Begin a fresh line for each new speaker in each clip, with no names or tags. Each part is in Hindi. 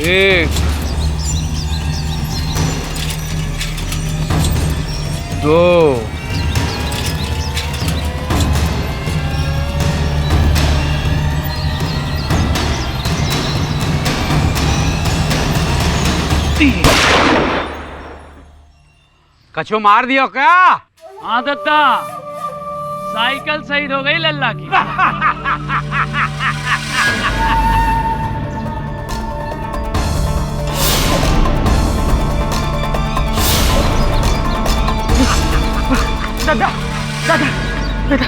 1 2 3। कछो मार दियो क्या?
हाँ दत्ता, साइकिल शहीद हो गई लल्ला की।
दादा दादा दादा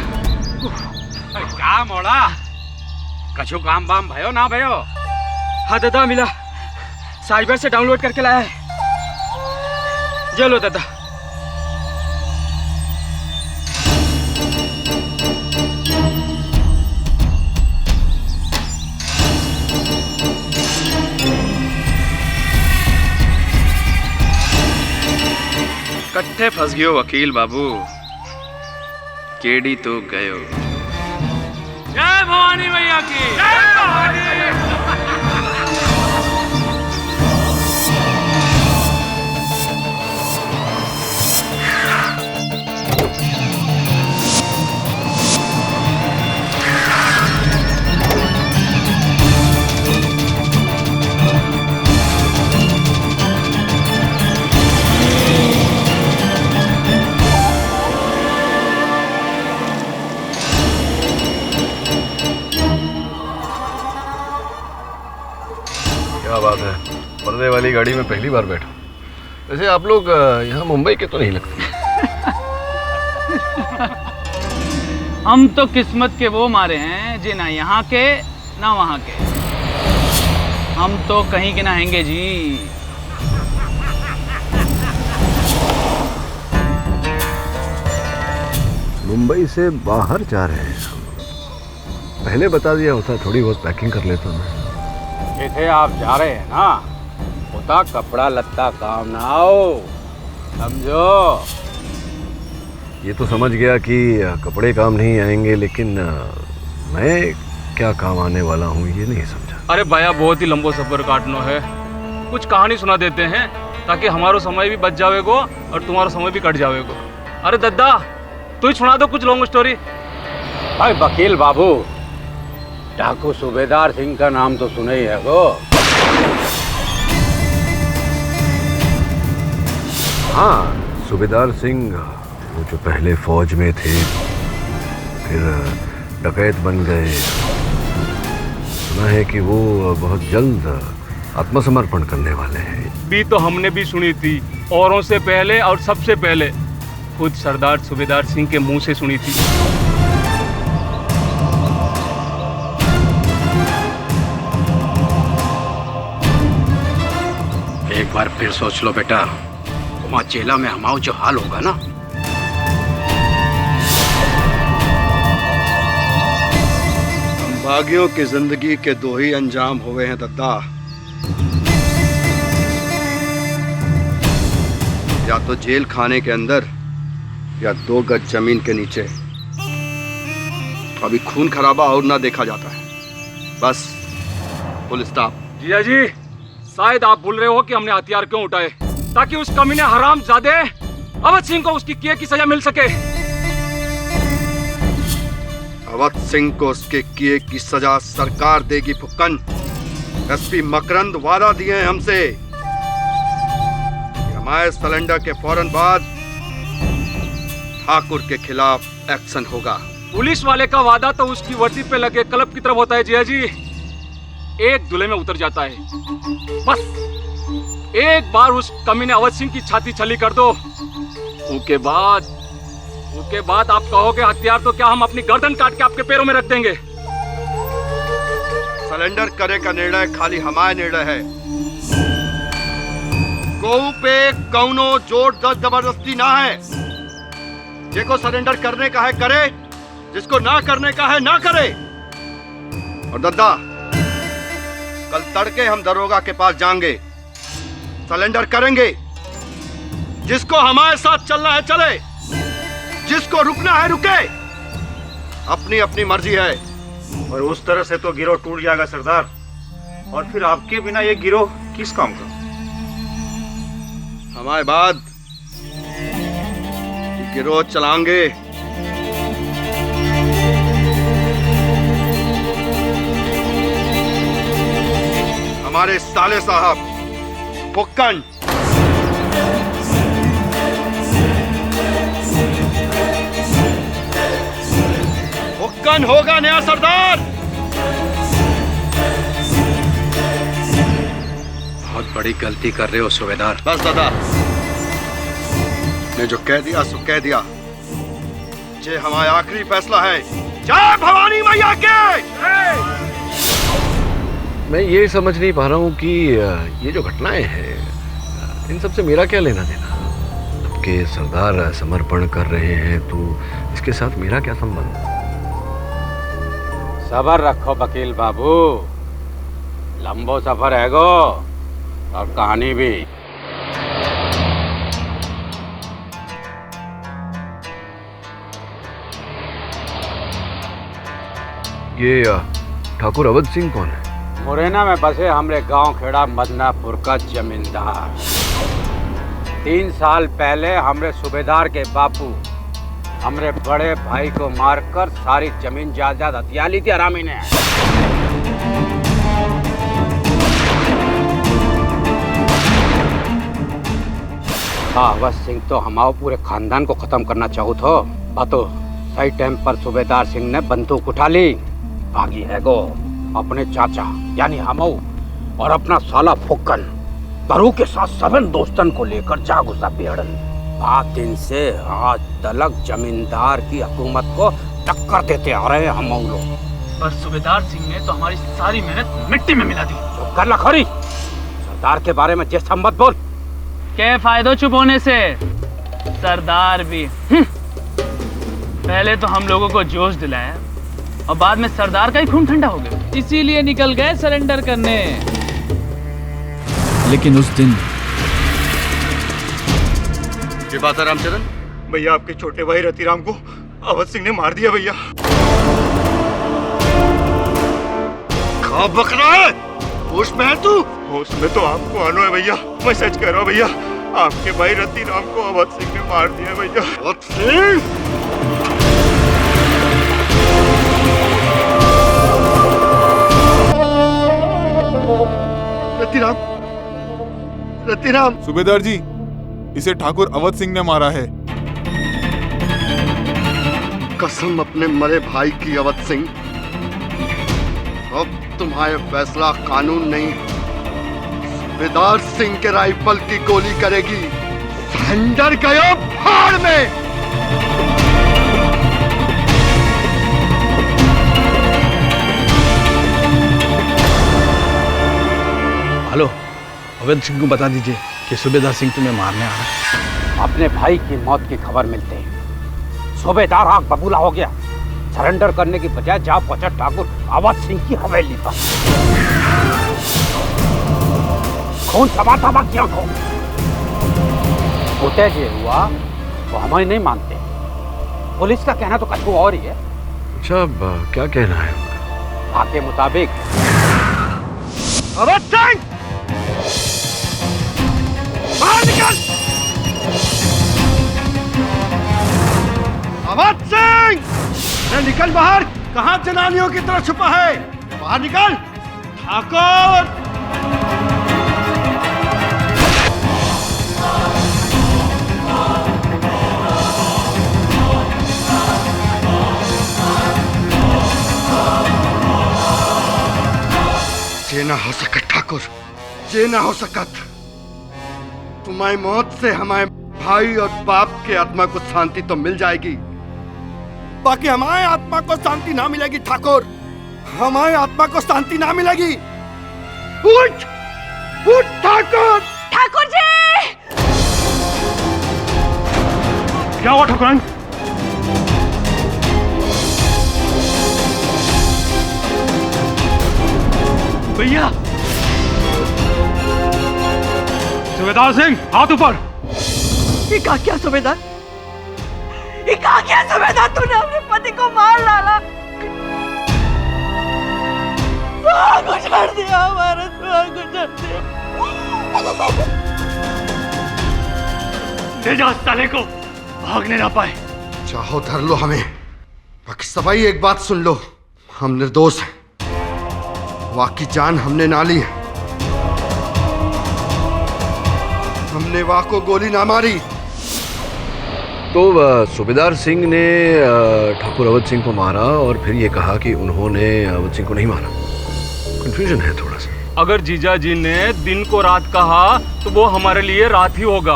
क्या मोड़ा? कछु काम बाम भयो ना भयो?
हाँ दादा, मिला, साइबर से डाउनलोड करके लाया है। चलो दादा।
कट्ठे फंस गयो वकील बाबू, केडी तो गयो।
जय भवानी मैया की। जय भवानी।
क्या बात है, पर्दे वाली गाड़ी में पहली बार बैठा। वैसे आप लोग यहाँ मुंबई के तो नहीं लगते।
हम तो किस्मत के वो मारे हैं जी, ना यहाँ के ना वहाँ के। हम तो कहीं के ना हैंगे जी।
मुंबई से बाहर जा रहे हैं। पहले बता दिया होता, थोड़ी बहुत पैकिंग कर लेता मैं।
जिथे आप जा रहे हैं ना, होता कपड़ा लत्ता काम ना आओ, समझो।
ये तो समझ गया कि कपड़े काम नहीं आएंगे, लेकिन मैं क्या काम आने वाला हूँ ये नहीं समझा।
अरे भैया, बहुत ही लंबो सफर काटना है। कुछ कहानी सुना देते हैं ताकि हमारा समय भी बच जावेगो और तुम्हारा समय भी कट जावेगो। अरे दद्दा, तू ही सुना दो कुछ लॉन्ग स्टोरी।
भाई वकील बाबू, डाकू सूबेदार सिंह का नाम तो सुना ही है गो।
हाँ, सूबेदार सिंह, वो जो पहले फौज में थे, फिर डकैत बन गए। सुना है कि वो बहुत जल्द आत्मसमर्पण करने वाले हैं।
भी तो हमने भी सुनी थी, औरों से पहले और सबसे पहले खुद सरदार सूबेदार सिंह के मुंह से सुनी थी।
एक बार फिर सोच लो बेटा, वहाँ चेला में हमारा जो हाल होगा ना।
बागियों की जिंदगी के दो ही अंजाम हुए हैं दद्दा, या तो जेल खाने के अंदर या 2 गज जमीन के नीचे। अभी खून खराबा और ना देखा जाता है। बस फुल स्टॉप।
जिया जी, शायद आप भूल रहे हो कि हमने हथियार क्यों उठाए, ताकि उस कमीने हरामजादे अवध सिंह को उसकी किए की सजा मिल सके।
अवध सिंह को उसके किए की सजा सरकार देगी फुक्कन। एसपी मकरंद वादा दिए हैं हमसे, हमारे सिलेंडर के फौरन बाद ठाकुर के खिलाफ एक्शन होगा।
पुलिस वाले का वादा तो उसकी वर्दी पे लगे कलप की तरफ होता है जिया जी, एक दुले में उतर जाता है। बस एक बार उस कमीने अवध सिंह की छाती छली कर दो, उसके बाद आप कहोगे हथियार तो क्या, हम अपनी गर्दन काट के आपके पैरों में रख देंगे।
सरेंडर करे का निर्णय खाली हमारा निर्णय है। गऊ पे कौनो जोर जबरदस्ती ना है। जिसको सरेंडर करने का है करे, जिसको ना करने का है ना करे। और दद्दा, कल तड़के हम दरोगा के पास जाएंगे, सरेंडर करेंगे। जिसको हमारे साथ चलना है चले, जिसको रुकना है रुके। अपनी अपनी मर्जी है।
और उस तरह से तो गिरोह टूट जाएगा सरदार। और फिर आपके बिना ये गिरोह किस काम का?
हमारे बाद ये गिरोह चलाएंगे। हमारे साले साहब फुक्कन। फुक्कन होगा नया सरदार।
बहुत बड़ी गलती कर रहे हो सूबेदार।
बस दादा, ने जो कह दिया सो कह दिया। ये हमारा आखिरी फैसला है। जय भवानी मैया के।
मैं ये समझ नहीं पा रहा हूँ कि ये जो घटनाएं हैं इन सब से मेरा क्या लेना देना। आपके सरदार समर्पण कर रहे हैं तो इसके साथ मेरा क्या संबंध?
सबर रखो वकील बाबू, लंबो सफर है गो और कहानी भी।
ये ठाकुर अवध सिंह कौन है?
मुरैना में बसे हमरे गांव खेड़ा मदनापुर का जमींदार। 3 साल पहले हमरे सूबेदार के बापू हमरे बड़े भाई को मारकर सारी जमीन जायदाद हथिया ली थी हरामी ने। अवध सिंह तो हमारे पूरे खानदान को खत्म करना चाहू तो बातो सही टाइम पर सूबेदार सिंह ने बंदूक उठा ली। भागी है गो अपने चाचा यानी हमऊ और अपना साला फुक्कन दरू के साथ सबन दोस्तन को लेकर जा घुसा बेड़न। 5 दिन से आज तलक जमींदार की हुकूमत को टक्कर देते आ रहे हैं हमऊ लोग।
पर सूबेदार सिंह ने तो हमारी सारी मेहनत मिट्टी में मिला दी।
चुप कर लखोरी, सरदार के बारे में जैसा मत बोल।
क्या फायदा चुप होने से? सरदार भी पहले तो हम लोगों को जोश दिलाया और बाद में सरदार का ही खून ठंडा हो गया, इसीलिए निकल गए सरेंडर करने।
लेकिन उस दिन
ये बात है रामचरण?
भैया आपके छोटे भाई रतिराम को अवध सिंह ने मार दिया भैया।
कहाँ बक रहा है? होश में है तू?
होश में तो आपको आनो है भैया, मैं सच कह रहा हूँ भैया। आपके भाई रतिराम को अवध सिंह ने मार दिया भैया।
अवध सिंह? रतिराम, रतिराम।
सूबेदार जी, इसे ठाकुर अवध सिंह ने मारा है।
कसम अपने मरे भाई की अवध सिंह। अब तुम्हारे फैसला कानून नहीं, सूबेदार सिंह के राइफल की गोली करेगी। सरेंडर गयो भाड़ में।
हेलो, अवध सिंह को बता दीजिए कि सूबेदार सिंह तुम्हें मारने आ रहा है।
अपने भाई की मौत की खबर मिलते ही सूबेदार आग बबूला हो गया। सरेंडर करने की बजाय जा पहुंचा ठाकुर अवध सिंह की हवेली पर। खून समाता किया को होते जे हुआ वो हमें नहीं मानते। पुलिस का कहना तो कुछ और ही है।
अच्छा, अब क्या कहना है उनका?
बात के मुताबिक
अवध सिंह बाहर निकल। अवध सिंह निकल बाहर। कहां जनानियों की तरह छुपा है? बाहर निकल। ठाकुर, ये ना हो सकत ठाकुर, ये ना हो सकत। तुम्हारी मौत से हमारे भाई और बाप के आत्मा को शांति तो मिल जाएगी, बाकी हमारे आत्मा को शांति ना मिलेगी ठाकुर। हमारे आत्मा को शांति ना मिलेगी। उठ, उठ ठाकुर।
ठाकुर जी!
क्या हुआ ठाकुर?
भैया! सूबेदार सिंह, हाथ ऊपर।
ये क्या सूबेदार? ये क्या सूबेदार? तूने अपने पति को मार डाला। सुहा को छोड़ दिया, हमारा सुहा को छोड़ दिया।
ले जाओ साले को, भागने ना पाए।
चाहो धर लो हमें, बाकी सबाई एक बात सुन लो, हम निर्दोष हैं। वाह की जान हमने ना ली है, हमने वाह को गोली ना मारी।
तो सूबेदार सिंह ने ठाकुर अवध सिंह को मारा और फिर ये कहा कि उन्होंने अवध सिंह को नहीं मारा। कंफ्यूजन है थोड़ा सा।
अगर जीजा जी ने दिन को रात कहा तो वो हमारे लिए रात ही होगा।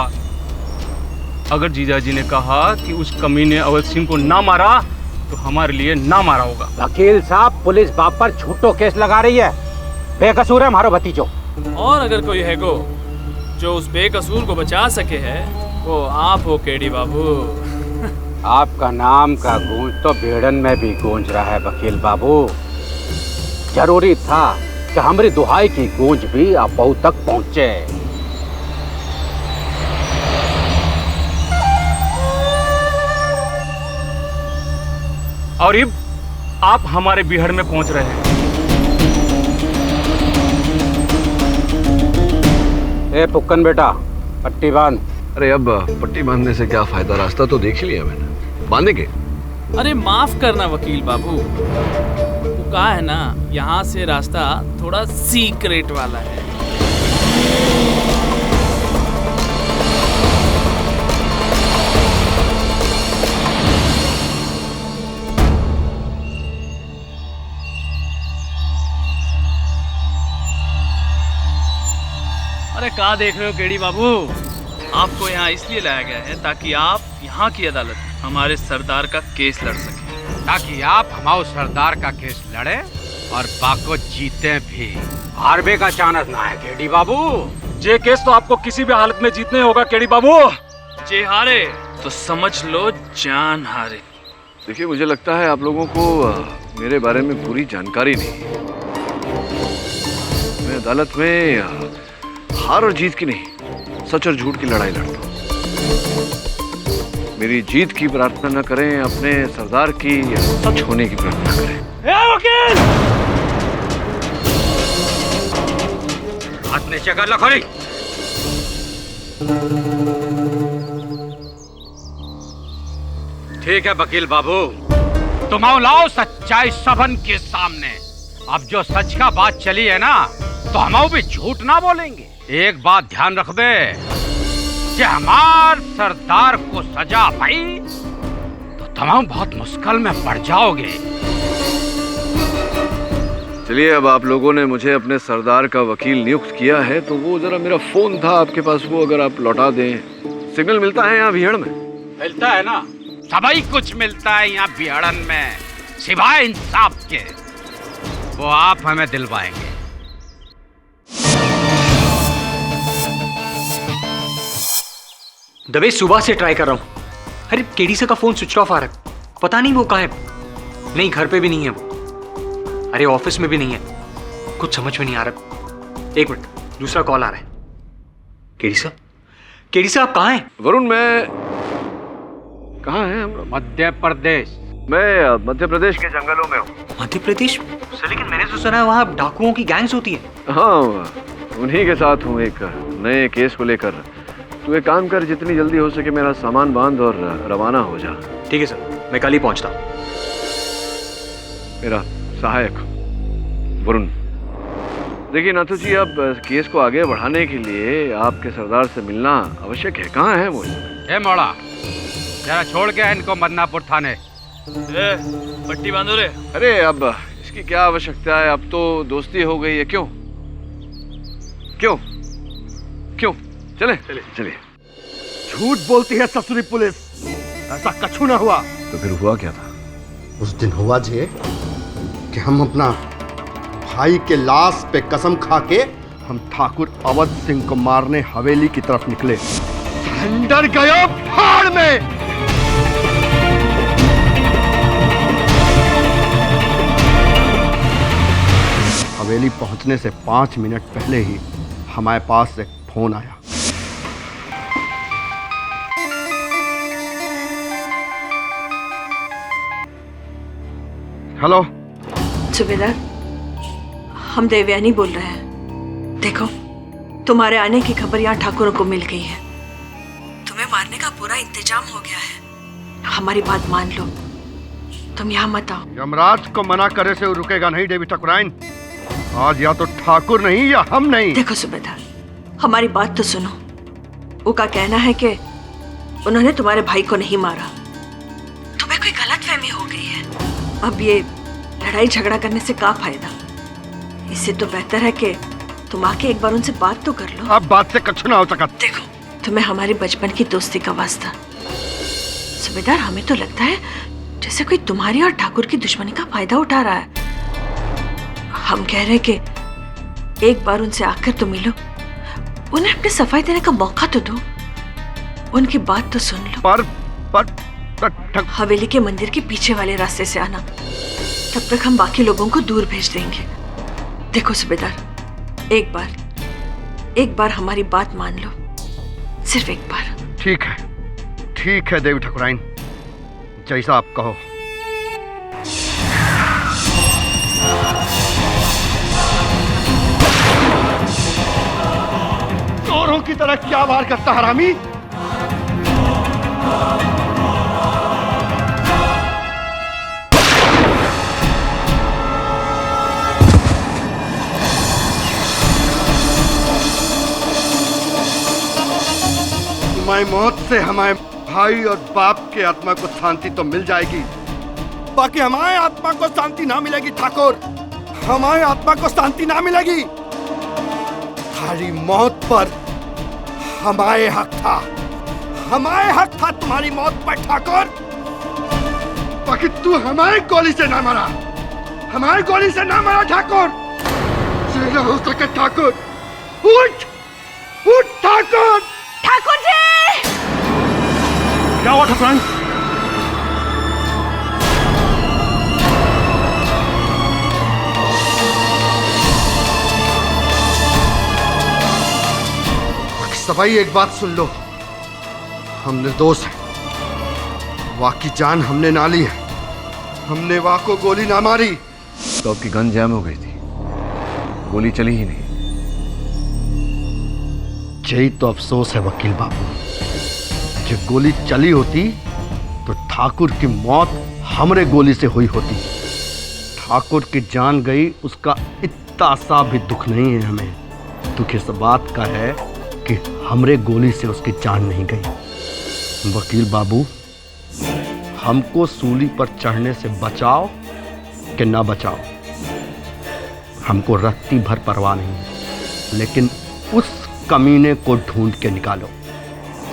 अगर जीजा जी ने कहा कि उस कमी ने अवध सिंह को ना मारा तो हमारे लिए ना मारा होगा।
वकील साहब, पुलिस बाप पर झूठो केस लगा रही है, बेकसूर है हमारा भतीजो।
और अगर कोई है को जो उस बेकसूर को बचा सके है वो आप हो केडी बाबू।
आपका नाम का गूंज तो बेड़न में भी गूंज रहा है वकील बाबू। जरूरी था कि हमारी दुहाई की गूंज भी आप तक पहुंचे।
और अब आप हमारे बिहड़ में पहुंच रहे हैं।
ए पुक्कन बेटा, पट्टी बांध।
अरे अब पट्टी बांधने से क्या फायदा, रास्ता तो देख ही लिया मैंने, बांधेंगे।
अरे माफ करना वकील बाबू, वो कहा है ना यहाँ से रास्ता थोड़ा सीक्रेट वाला है। अरे कहाँ देख रहे हो केडी बाबू, आपको यहाँ इसलिए लाया गया है ताकि आप यहाँ की अदालत में हमारे सरदार का केस लड़ सकें।
ताकि आप हमारे सरदार का केस लड़े और बाको जीते भी। हारबे का चांस ना है केडी बाबू।
ये केस तो आपको किसी भी हालत में जीतने होगा केडी बाबू।
जे हारे तो समझ लो जान हारे।
देखिए, मुझे लगता है आप लोगों को मेरे बारे में पूरी जानकारी नहीं है। मैं अदालत में हार और जीत की नहीं, सच और झूठ की लड़ाई लड़ता हूँ। मेरी जीत की प्रार्थना न करें, अपने सरदार की सच होने की प्रार्थना करें।
वकील,
हाथ नीचे कर लो खड़ी। ठीक है वकील बाबू, तुम आओ लाओ सच्चाई सबन के सामने। अब जो सच का बात चली है ना, तो हम भी झूठ ना बोलेंगे। एक बात ध्यान रखबे कि हमार सरदार को सजा पाई तो तुम बहुत मुश्किल में पड़ जाओगे।
चलिए, अब आप लोगों ने मुझे अपने सरदार का वकील नियुक्त किया है, तो वो जरा मेरा फोन था आपके पास, वो अगर आप लौटा दें। सिग्नल मिलता है यहाँ बिहड़ में?
मिलता है ना, सभी कुछ मिलता है यहाँ बिहड़न में, सिवाय इंसाफ के। वो आप हमें दिलवाएंगे।
दबे सुबह से ट्राई कर रहा हूँ। अरे केडी से का फोन स्विच ऑफ आ रहा है, पता नहीं वो कहाँ है। नहीं, घर पे भी नहीं है वो। अरे ऑफिस में भी नहीं है, कुछ समझ में नहीं आ रहा। एक मिनट, दूसरा कॉल आ रहा है। केडी साहब आप कहाँ हैं?
वरुण, मैं कहाँ है हम?
मध्य प्रदेश।
मैं मध्य प्रदेश के जंगलों में हूँ।
मध्य प्रदेश? लेकिन मैंने तो सुना है वहाँ डाकुओं की गैंग्स होती है।
हाँ, उन्हीं के साथ हूँ एक नए केस को लेकर। तू एक काम कर, जितनी जल्दी हो सके मेरा सामान बांध और रवाना हो जा।
ठीक है सर, मैं कल ही पहुंचता हूँ।
मेरा सहायक वरुण। देखिए नाथू जी, अब केस को आगे बढ़ाने के लिए आपके सरदार से मिलना आवश्यक है। कहाँ है वो?
ए मोड़ा, जरा छोड़ के इनको मदनापुर थाने।
पट्टी बांधो रे।
अरे अब इसकी क्या आवश्यकता है, अब तो दोस्ती हो गई है। क्यों क्यों क्यों? चलिए।
झूठ बोलती है ससुरी पुलिस, ऐसा कछु ना हुआ।
तो फिर हुआ क्या था?
उस दिन हुआ जे कि हम अपना भाई के लाश पे कसम खा के हम ठाकुर अवध सिंह को मारने हवेली की तरफ निकले। अंदर गयो फाड़ में। हवेली पहुंचने से 5 मिनट पहले ही हमारे पास एक फोन आया। हेलो
सुबेदार, हम देवयानी बोल रहे हैं। देखो, तुम्हारे आने की खबर यहाँ ठाकुरों को मिल गई है। तुम्हें मारने का पूरा इंतजाम हो गया है। हमारी बात मान लो, तुम यहाँ मत आओ।
यमराज को मना करे से रुकेगा नहीं देवी ठाकुराइन। आज या तो ठाकुर नहीं या हम नहीं।
देखो सूबेदार, हमारी बात तो सुनो। उनका कहना है कि उन्होंने तुम्हारे भाई को नहीं मारा, तुम्हें कोई गलतफहमी हो गई है। अब ये लड़ाई झगड़ा करने से क्या फायदा? इससे तो बेहतर है कि तुम आके एक बार उनसे बात तो कर लो।
अब बात से कछु ना हो सका।
देखो, तुम्हें हमारी बचपन की दोस्ती का वास्ता। सूबेदार, हमें तो लगता है जैसे कोई तुम्हारी और ठाकुर की दुश्मनी का फायदा उठा रहा है। हम कह रहे कि एक बार उनसे आकर तो मिलो, उन्हें अपनी सफाई देने का मौका तो दो, उनकी बात तो सुन लो।
पर
हवेली के मंदिर के पीछे वाले रास्ते से आना, तब तक हम बाकी लोगों को दूर भेज देंगे। देखो सूबेदार, एक बार हमारी बात मान लो, सिर्फ एक बार।
ठीक है देवी ठाकुराइन, जैसा आप कहो। चोरों की तरह क्या वार करता हरामी? तुम्हारी मौत से हमारे भाई और बाप के आत्मा को शांति तो मिल जाएगी, बाकी हमारे आत्मा को शांति ना मिलेगी ठाकुर। हमारे आत्मा को शांति ना मिलेगी। तुम्हारी मौत पर हमारे हक था तुम्हारी मौत पर ठाकुर। बाकी तू हमारी गोली से ना मरा, ठाकुर। जितना हो सके ठाकुर, उठ ठाकुर।
ठाकुर जी!
क्या हुआ ठाकुराइन? सभाई, एक बात सुन लो, हम निर्दोष हैं। वाह की जान हमने ना ली है, हमने वाह को गोली ना मारी।
तो आपकी गन जैम हो गई थी, गोली चली ही नहीं।
यही तो अफसोस है वकील बाबू, जो गोली चली होती तो ठाकुर की मौत हमरे गोली से हुई होती। ठाकुर की जान गई, उसका इतना सा भी दुख नहीं है हमें। दुख इस बात का है कि हमरे गोली से उसकी जान नहीं गई। वकील बाबू, हमको सूली पर चढ़ने से बचाओ कि ना बचाओ, हमको रत्ती भर परवाह नहीं है, लेकिन उस कमीने को ढूंढ के निकालो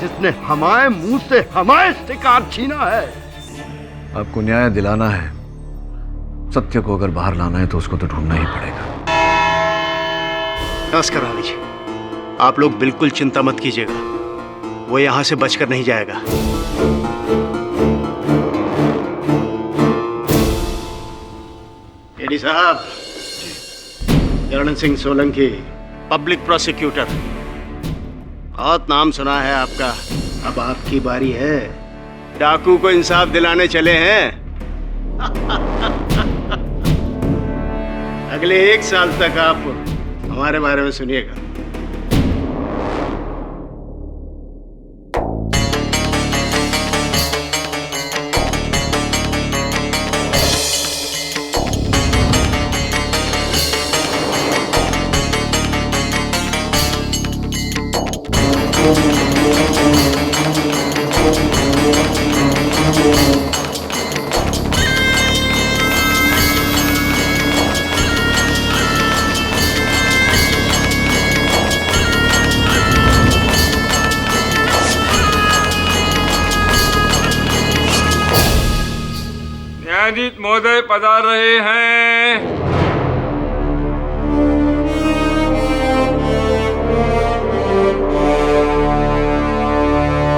जिसने हमारे मुंह से हमारे शिकार छीना है।
आपको न्याय दिलाना है, सत्य को अगर बाहर लाना है तो उसको तो ढूंढना ही पड़ेगा।
नमस्कार रानी जी, आप लोग बिल्कुल चिंता मत कीजिएगा, वो यहां से बचकर नहीं जाएगा। एडी साहब, चरण सिंह सोलंकी, पब्लिक प्रोसिक्यूटर, बहुत नाम सुना है आपका। अब आपकी बारी है। डाकू को इंसाफ दिलाने चले हैं। अगले 1 साल तक आप हमारे बारे में सुनिएगा।
न्यायाधीश महोदय पधार रहे हैं।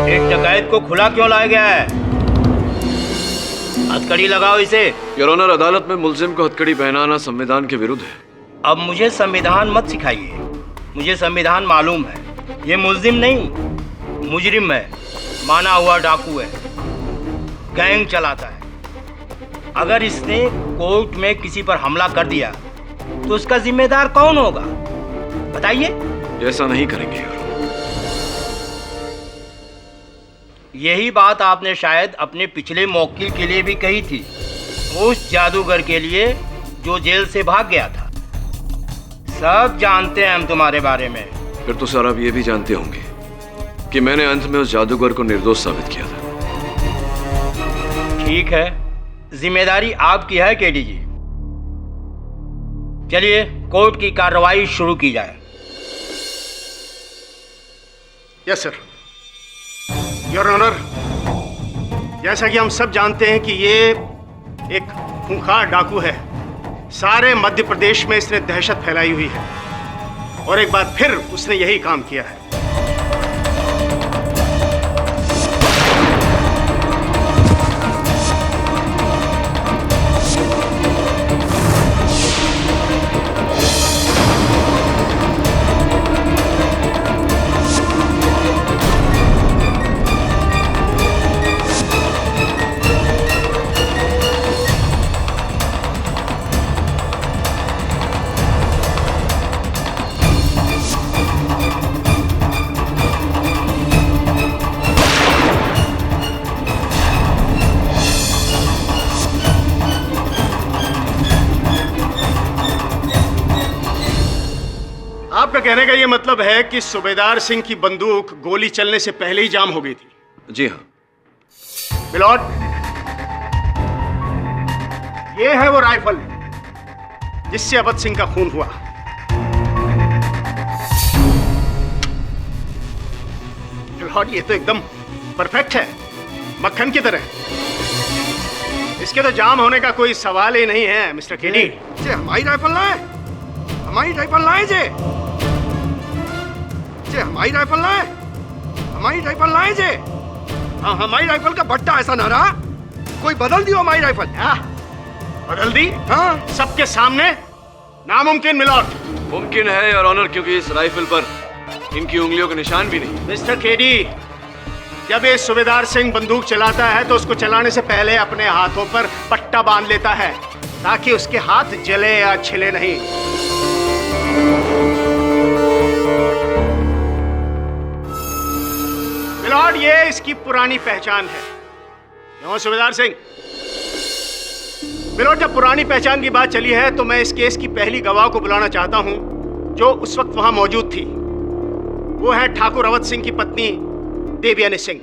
एक डकैत को खुला क्यों लाया गया है? हथकड़ी लगाओ इसे।
योर ऑनर, अदालत में मुलजिम को हथकड़ी पहनाना संविधान के विरुद्ध है।
अब मुझे संविधान मत सिखाइए, मुझे संविधान मालूम है। ये मुलजिम नहीं, मुजरिम है, माना हुआ डाकू है, गैंग चलाता है। अगर इसने कोर्ट में किसी पर हमला कर दिया तो उसका जिम्मेदार कौन होगा? बताइए।
ऐसा नहीं करेंगे यार।
यही बात आपने शायद अपने पिछले मौकिल के लिए भी कही थी, उस जादूगर के लिए जो जेल से भाग गया था। सब जानते हैं हम तुम्हारे बारे में।
फिर तो सर आप ये भी जानते होंगे कि मैंने अंत में उस जादूगर को निर्दोष साबित किया था।
ठीक है, जिम्मेदारी आपकी है केडी जी। चलिए कोर्ट की कार्रवाई शुरू की जाए। Yes sir. योर ऑनर, जैसा कि हम सब जानते हैं कि ये एक खूंखार डाकू है। सारे मध्य प्रदेश में इसने दहशत फैलाई हुई है और एक बार फिर उसने यही काम किया है। आपका कहने का ये मतलब है कि सूबेदार सिंह की बंदूक गोली चलने से पहले ही जाम हो गई थी?
जी हाँ।
मिलॉर्ड, ये है वो राइफल जिससे अवध सिंह का खून हुआ। मिलॉर्ड, ये तो एकदम परफेक्ट है, मक्खन की तरह। इसके तो जाम होने का कोई सवाल ही नहीं है मिस्टर केडी।
हमारी राइफल लाए, हमारी राइफल लाए जे हमारी राइफल लाए, हमारी राइफल लाए जे। हाँ, हमारी राइफल का भट्टा ऐसा ना रहा, कोई बदल दियो हमारी राइफल।
बदल दी? हाँ, सबके सामने? नामुमकिन मिलॉर्ड।
मुमकिन है योर ऑनर, क्योंकि इस राइफल पर इनकी उंगलियों के निशान भी नहीं।
मिस्टर केडी, जब ये सूबेदार सिंह बंदूक चलाता है तो उसको चलाने से पहले अपने हाथों पर पट्टा बांध लेता है ताकि उसके हाथ जले या छिले नहीं। मिलॉर्ड, ये इसकी पुरानी पहचान है। क्यों सूबेदार सिंह? मिलॉर्ड, जब पुरानी पहचान की बात चली है तो मैं इस केस की पहली गवाह को बुलाना चाहता हूं जो उस वक्त वहां मौजूद थी। वो है ठाकुर अवध सिंह की पत्नी देवयानी सिंह।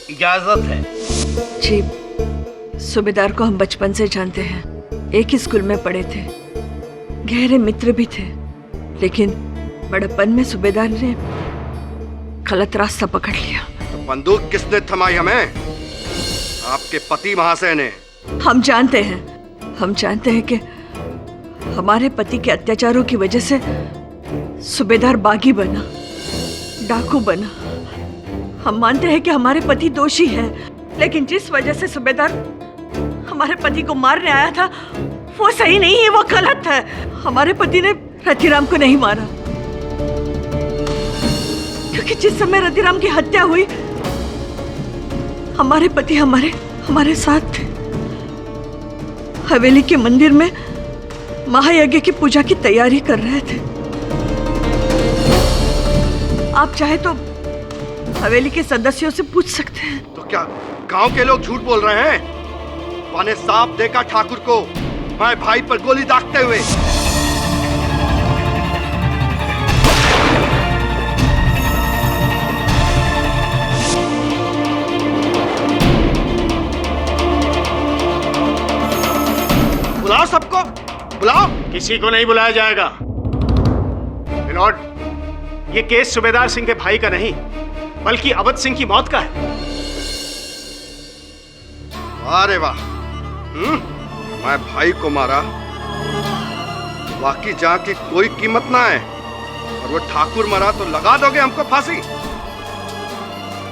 इजाजत है?
जी, सूबेदार को हम बचपन से जानते हैं, एक ही स्कूल में पढ़े थे, गहरे मित्र भी थे। लेकिन बड़प्पन में सूबेदार ने गलत रास्ता पकड़ लिया।
तो बंदूक किसने थमाई हमें? आपके पति महाशय ने।
हम जानते हैं कि हमारे पति के अत्याचारों की वजह से सूबेदार बागी बना, डाकू बना। हम मानते हैं कि हमारे पति दोषी है, लेकिन जिस वजह से सूबेदार हमारे पति को मारने आया था वो सही नहीं है, वो गलत है। हमारे पति ने रतिराम को नहीं मारा, क्योंकि जिस समय रतिराम की हत्या हुई हमारे पति हमारे साथ थे। हवेली के मंदिर में महायज्ञ की पूजा की तैयारी कर रहे थे। आप चाहे तो हवेली के सदस्यों से पूछ सकते हैं।
तो क्या गांव के लोग झूठ बोल रहे हैं? मैंने साफ देखा ठाकुर को मैं भाई पर गोली दागते हुए। बुलाओ सबको, बुलाओ।
किसी को नहीं बुलाया जाएगा। मिलॉर्ड, ये केस सूबेदार सिंह के भाई का नहीं बल्कि अवध सिंह की मौत का है।
अरे वाह, मैं भाई को मारा, बाकी जहां की कोई कीमत ना है, और वो ठाकुर मरा तो लगा दोगे हमको फांसी?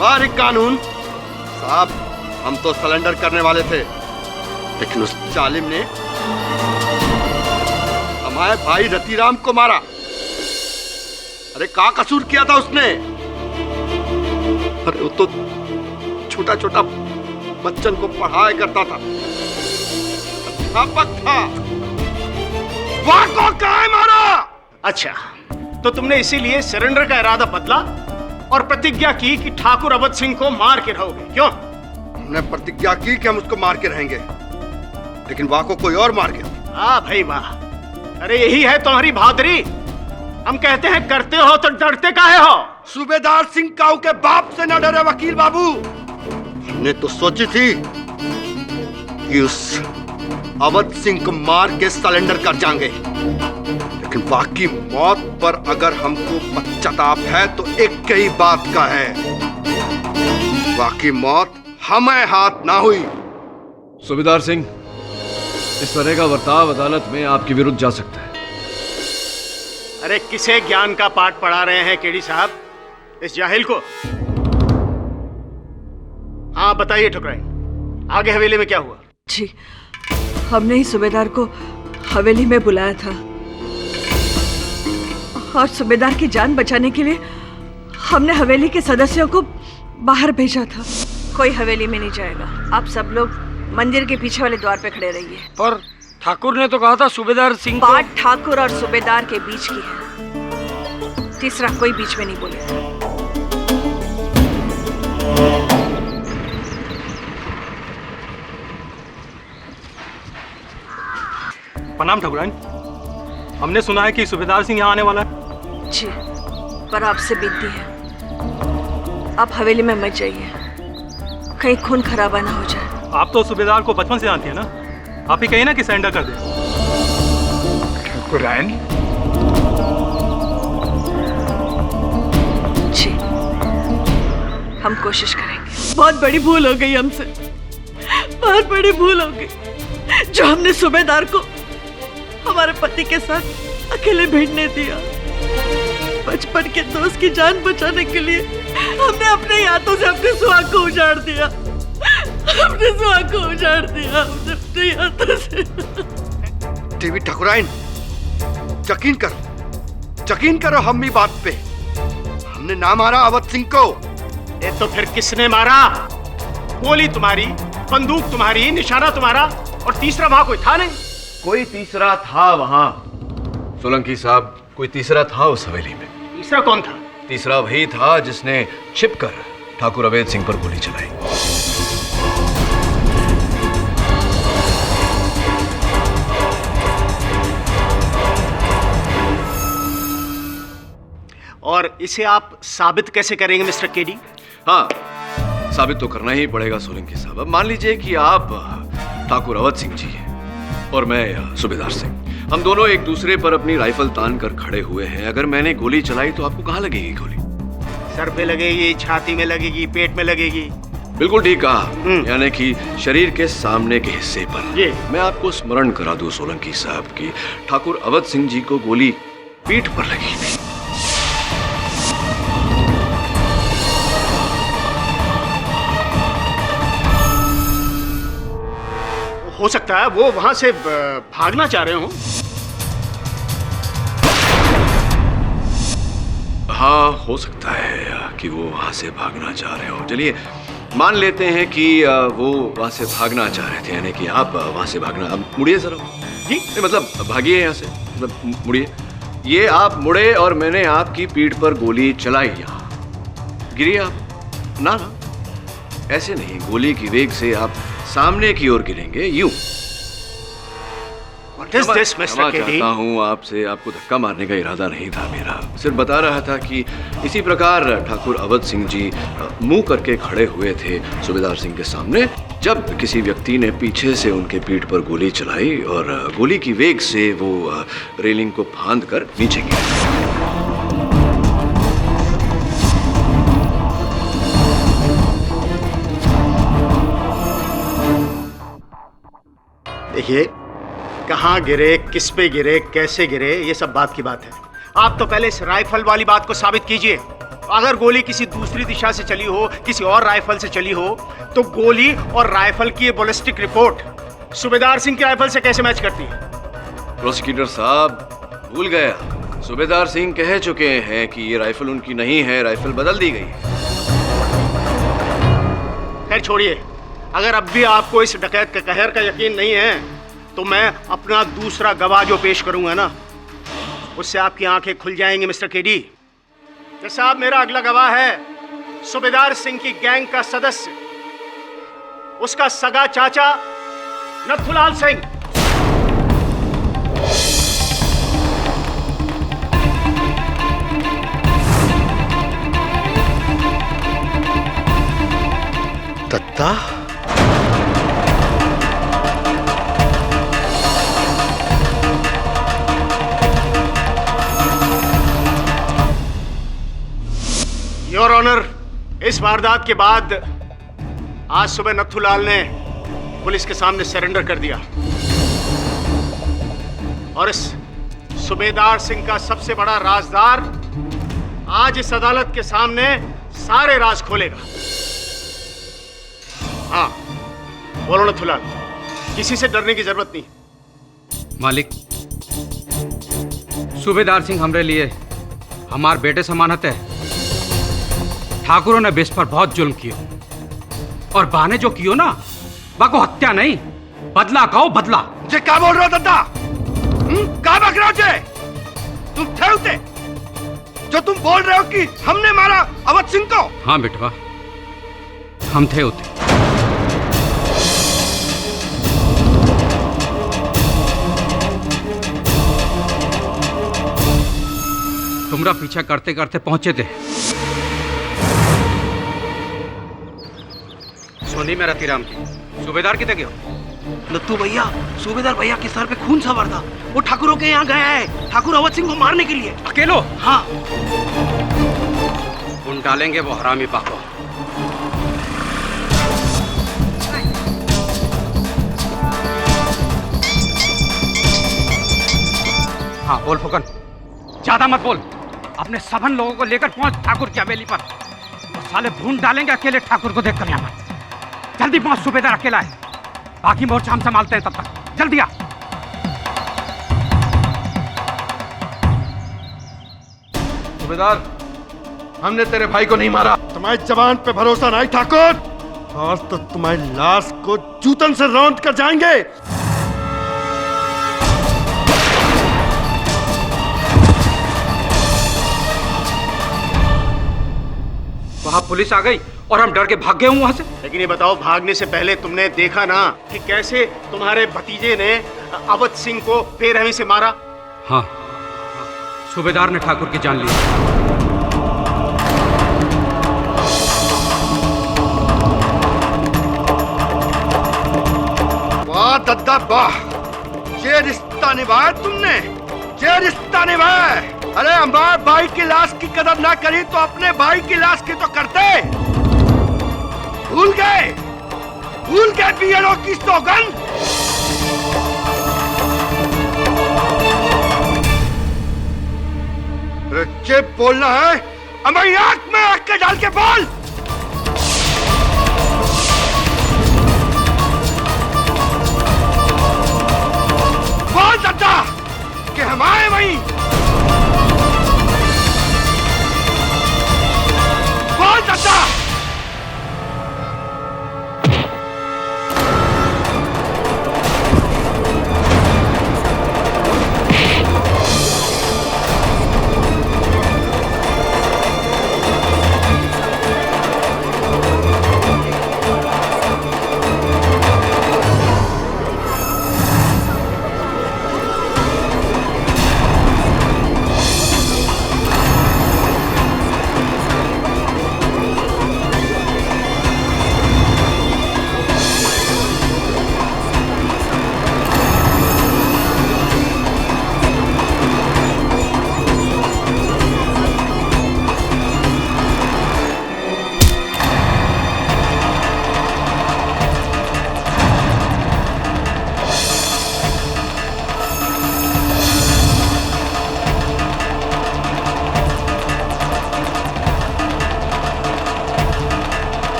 वाह कानून साहब, हम तो सरेंडर करने वाले थे, लेकिन उस जालिम ने हमारे भाई रतिराम को मारा। अरे क्या कसूर किया था उसने? अरे वो तो छोटा छोटा बच्चन को पढ़ाया करता था, अध्यापक था। वाको कहाँ है मारा?
अच्छा, तो तुमने इसीलिए सरेंडर का इरादा बदला और प्रतिज्ञा की कि ठाकुर अवध सिंह को मार के रहोगे, क्यों?
हमने प्रतिज्ञा की कि हम उसको मार के रहेंगे, लेकिन वाको कोई और मार गया।
वाह भाई वाह, अरे यही है तुम्हारी बहादुरी। हम कहते हैं करते हो तो डरते काहे हो?
सूबेदार सिंह काऊ के बाप से न डरे वकील बाबू। हमने तो सोची थी कि उस अवध सिंह को मार के सरेंडर कर जाएंगे, लेकिन बाकी मौत पर अगर हमको पश्चाताप है तो एक ही बात का है, बाकी मौत हमें हाथ ना हुई।
सूबेदार सिंह, इस तरह का बर्ताव अदालत में आपके विरुद्ध जा सकता है।
अरे किसे ज्ञान का पाठ पढ़ा रहे हैं केडी साहब, इस जाहिल को? हाँ बताइए ठुकराइन, आगे हवेली में क्या हुआ?
जी, हमने ही सूबेदार को हवेली में बुलाया था और सूबेदार की जान बचाने के लिए हमने हवेली के सदस्यों को बाहर भेजा था। कोई हवेली में नहीं जाएगा, आप सब लोग मंदिर के पीछे वाले द्वार पे खड़े रहिए।
पर ठाकुर ने तो कहा था सूबेदार सिंह
बात ठाकुर और सूबेदार के बीच की है, तीसरा कोई बीच में नहीं बोलेगा।
प्रणाम ठकुराइन, हमने सुना है कि सूबेदार सिंह यहाँ आने वाला है।
जी, पर आपसे विनती है, आप हवेली में मत जाइए, कहीं खून खराबा ना हो जाए।
आप तो सूबेदार को बचपन से जानती है ना, आप ही कहिए ना कि सरेंडर कर दे।
ठकुराइन,
जी, हम कोशिश करेंगे। बहुत बड़ी भूल हो गई हमसे, बहुत बड़ी भूल हो गई जो हमने सूबेदार को हमारे पति के साथ अकेले भिड़ने दिया। बचपन के दोस्त की जान बचाने के लिए हमने अपने हाथों से अपने सुहाग को उजाड़ दिया, अपने सुहाग को उजाड़ दिया हमने अपने हाथों से।
देवी ठकुराइन, यकीन करो हम बात पे, हमने ना मारा अवध सिंह को।
ये तो फिर किसने मारा? गोली तुम्हारी, बंदूक तुम्हारी, निशाना तुम्हारा, और तीसरा वहां कोई था नहीं।
कोई तीसरा था वहां सोलंकी साहब, कोई तीसरा था उस हवेली में।
तीसरा कौन था?
तीसरा वही था जिसने छिपकर ठाकुर अवध सिंह पर गोली चलाई।
और इसे आप साबित कैसे करेंगे मिस्टर केडी?
हाँ, साबित तो करना ही पड़ेगा सोलंकी साहब। अब मान लीजिए कि आप ठाकुर अवध सिंह जी हैं और मैं सूबेदार सिंह, हम दोनों एक दूसरे पर अपनी राइफल तान कर खड़े हुए हैं। अगर मैंने गोली चलाई तो आपको कहाँ लगेगी गोली?
सर पे लगेगी, छाती में लगेगी, पेट में लगेगी।
बिल्कुल ठीक कहा, यानी कि शरीर के सामने के हिस्से पर।
ये
मैं आपको स्मरण करा दूं सोलंकी साहब की ठाकुर अवध सिंह जी को गोली पीठ पर लगी थी।
हो सकता है वो वहां से भागना चाह रहे हो।
हाँ, हो सकता है कि वो वहां से भागना चाह रहे हो। चलिए मान लेते हैं कि वो वहां से भागना चाह रहे थे, यानी कि आप वहां से भागना। अब मुड़िए सर जी, मतलब भागिए यहाँ से, मतलब मुड़िए। ये आप मुड़े और मैंने आपकी पीठ पर गोली चलाई, यहाँ गिरिए आप। ना ना, ऐसे नहीं, गोली की वेग से आप सामने की ओर गिरेंगे, यूं। चाहता हूं आपसे, आपको धक्का मारने का इरादा नहीं था मेरा, सिर्फ बता रहा था कि इसी प्रकार ठाकुर अवध सिंह जी मुंह करके खड़े हुए थे सूबेदार सिंह के सामने, जब किसी व्यक्ति ने पीछे से उनके पीठ पर गोली चलाई और गोली की वेग से वो रेलिंग को फांद कर नीचे गिरे।
देखिए, कहाँ गिरे, किस पे गिरे, कैसे गिरे, ये सब बात की बात है। आप तो पहले इस राइफल वाली बात को साबित कीजिए। अगर गोली किसी दूसरी दिशा से चली हो, किसी और राइफल से चली हो, तो गोली और राइफल की बैलिस्टिक रिपोर्ट सूबेदार सिंह की राइफल से कैसे मैच करती है?
प्रोसिक्यूटर साहब, भूल गया, सूबेदार सिंह कह चुके हैं कि ये राइफल उनकी नहीं है, राइफल बदल दी गई है।
खैर छोड़िए, अगर अब भी आपको इस डकैत के कहर का यकीन नहीं है तो मैं अपना दूसरा गवाह जो पेश करूंगा ना, उससे आपकी आंखें खुल जाएंगी मिस्टर केडी। जैसा आप मेरा अगला गवाह है सूबेदार सिंह की गैंग का सदस्य, उसका सगा चाचा नथुलाल सिंह।
दत्ता,
योर ऑनर, इस वारदात के बाद आज सुबह नथुलाल ने पुलिस के सामने सरेंडर कर दिया और इस सूबेदार सिंह का सबसे बड़ा राजदार आज इस अदालत के सामने सारे राज खोलेगा। हाँ, बोलो नथुलाल, किसी से डरने की जरूरत नहीं।
मालिक, सूबेदार सिंह हमरे लिए हमार बेटे समानत है। ठाकुरों ने बेस पर बहुत जुल्म कियो और बहाने जो कियो ना, बाको हत्या नहीं, बदला कहो बदला।
जे क्या बोल रहे हो दत्ता? क्या बक रहे हो जे? तुम थे उते जो तुम बोल रहे हो कि हमने मारा अवध सिंह को?
हाँ बेटवा, हम थे उते। तुमरा पीछा करते करते पहुंचे थे। सोनी में रतीराम की सूबेदार कितने गए?
लत्तू भैया, सूबेदार भैया के सर पे खून सवार था। वो ठाकुरों के यहाँ गया है, ठाकुर अवध सिंह को मारने के लिए।
अकेलो?
हाँ।
उन डालेंगे वो हरामी पाको। हाँ बोल फुकन, ज्यादा मत बोल। अपने सबन लोगों को लेकर पहुंच ठाकुर की हवेली पर। वो साले भून डालेंगे अकेले ठाकुर को देखकर यहाँ पर। जल्दी पहुंच, सूबेदार अकेला है, बाकी मोर्चा हम संभालते हैं। तब तक जल्दी आ।
सूबेदार, हमने तेरे भाई को नहीं मारा। तुम्हारी जवान पे भरोसा नहीं ठाकुर। आज तो तुम्हारी लाश को जूतन से रौंद कर जाएंगे।
वहां पुलिस आ गई और हम डर के भाग गए हूं वहां से।
लेकिन ये बताओ, भागने से पहले तुमने देखा ना कि कैसे तुम्हारे भतीजे ने अवध सिंह को बेरहमी से मारा?
हाँ, सूबेदार ने ठाकुर की जान ली।
वाह दद्दा वाह, ये रिश्ता निभाया तुमने, ये रिश्ता निभाया। अरे हमारे भाई की लाश की कदर ना करी तो अपने भाई की लाश की तो करते। भूल गए बीएलओ की सौगंध। जे बोलना है हमारी आंख में आंख के डाल के बोल। बोल दद्दा कि हम आए वहीं। बोल दद्दा।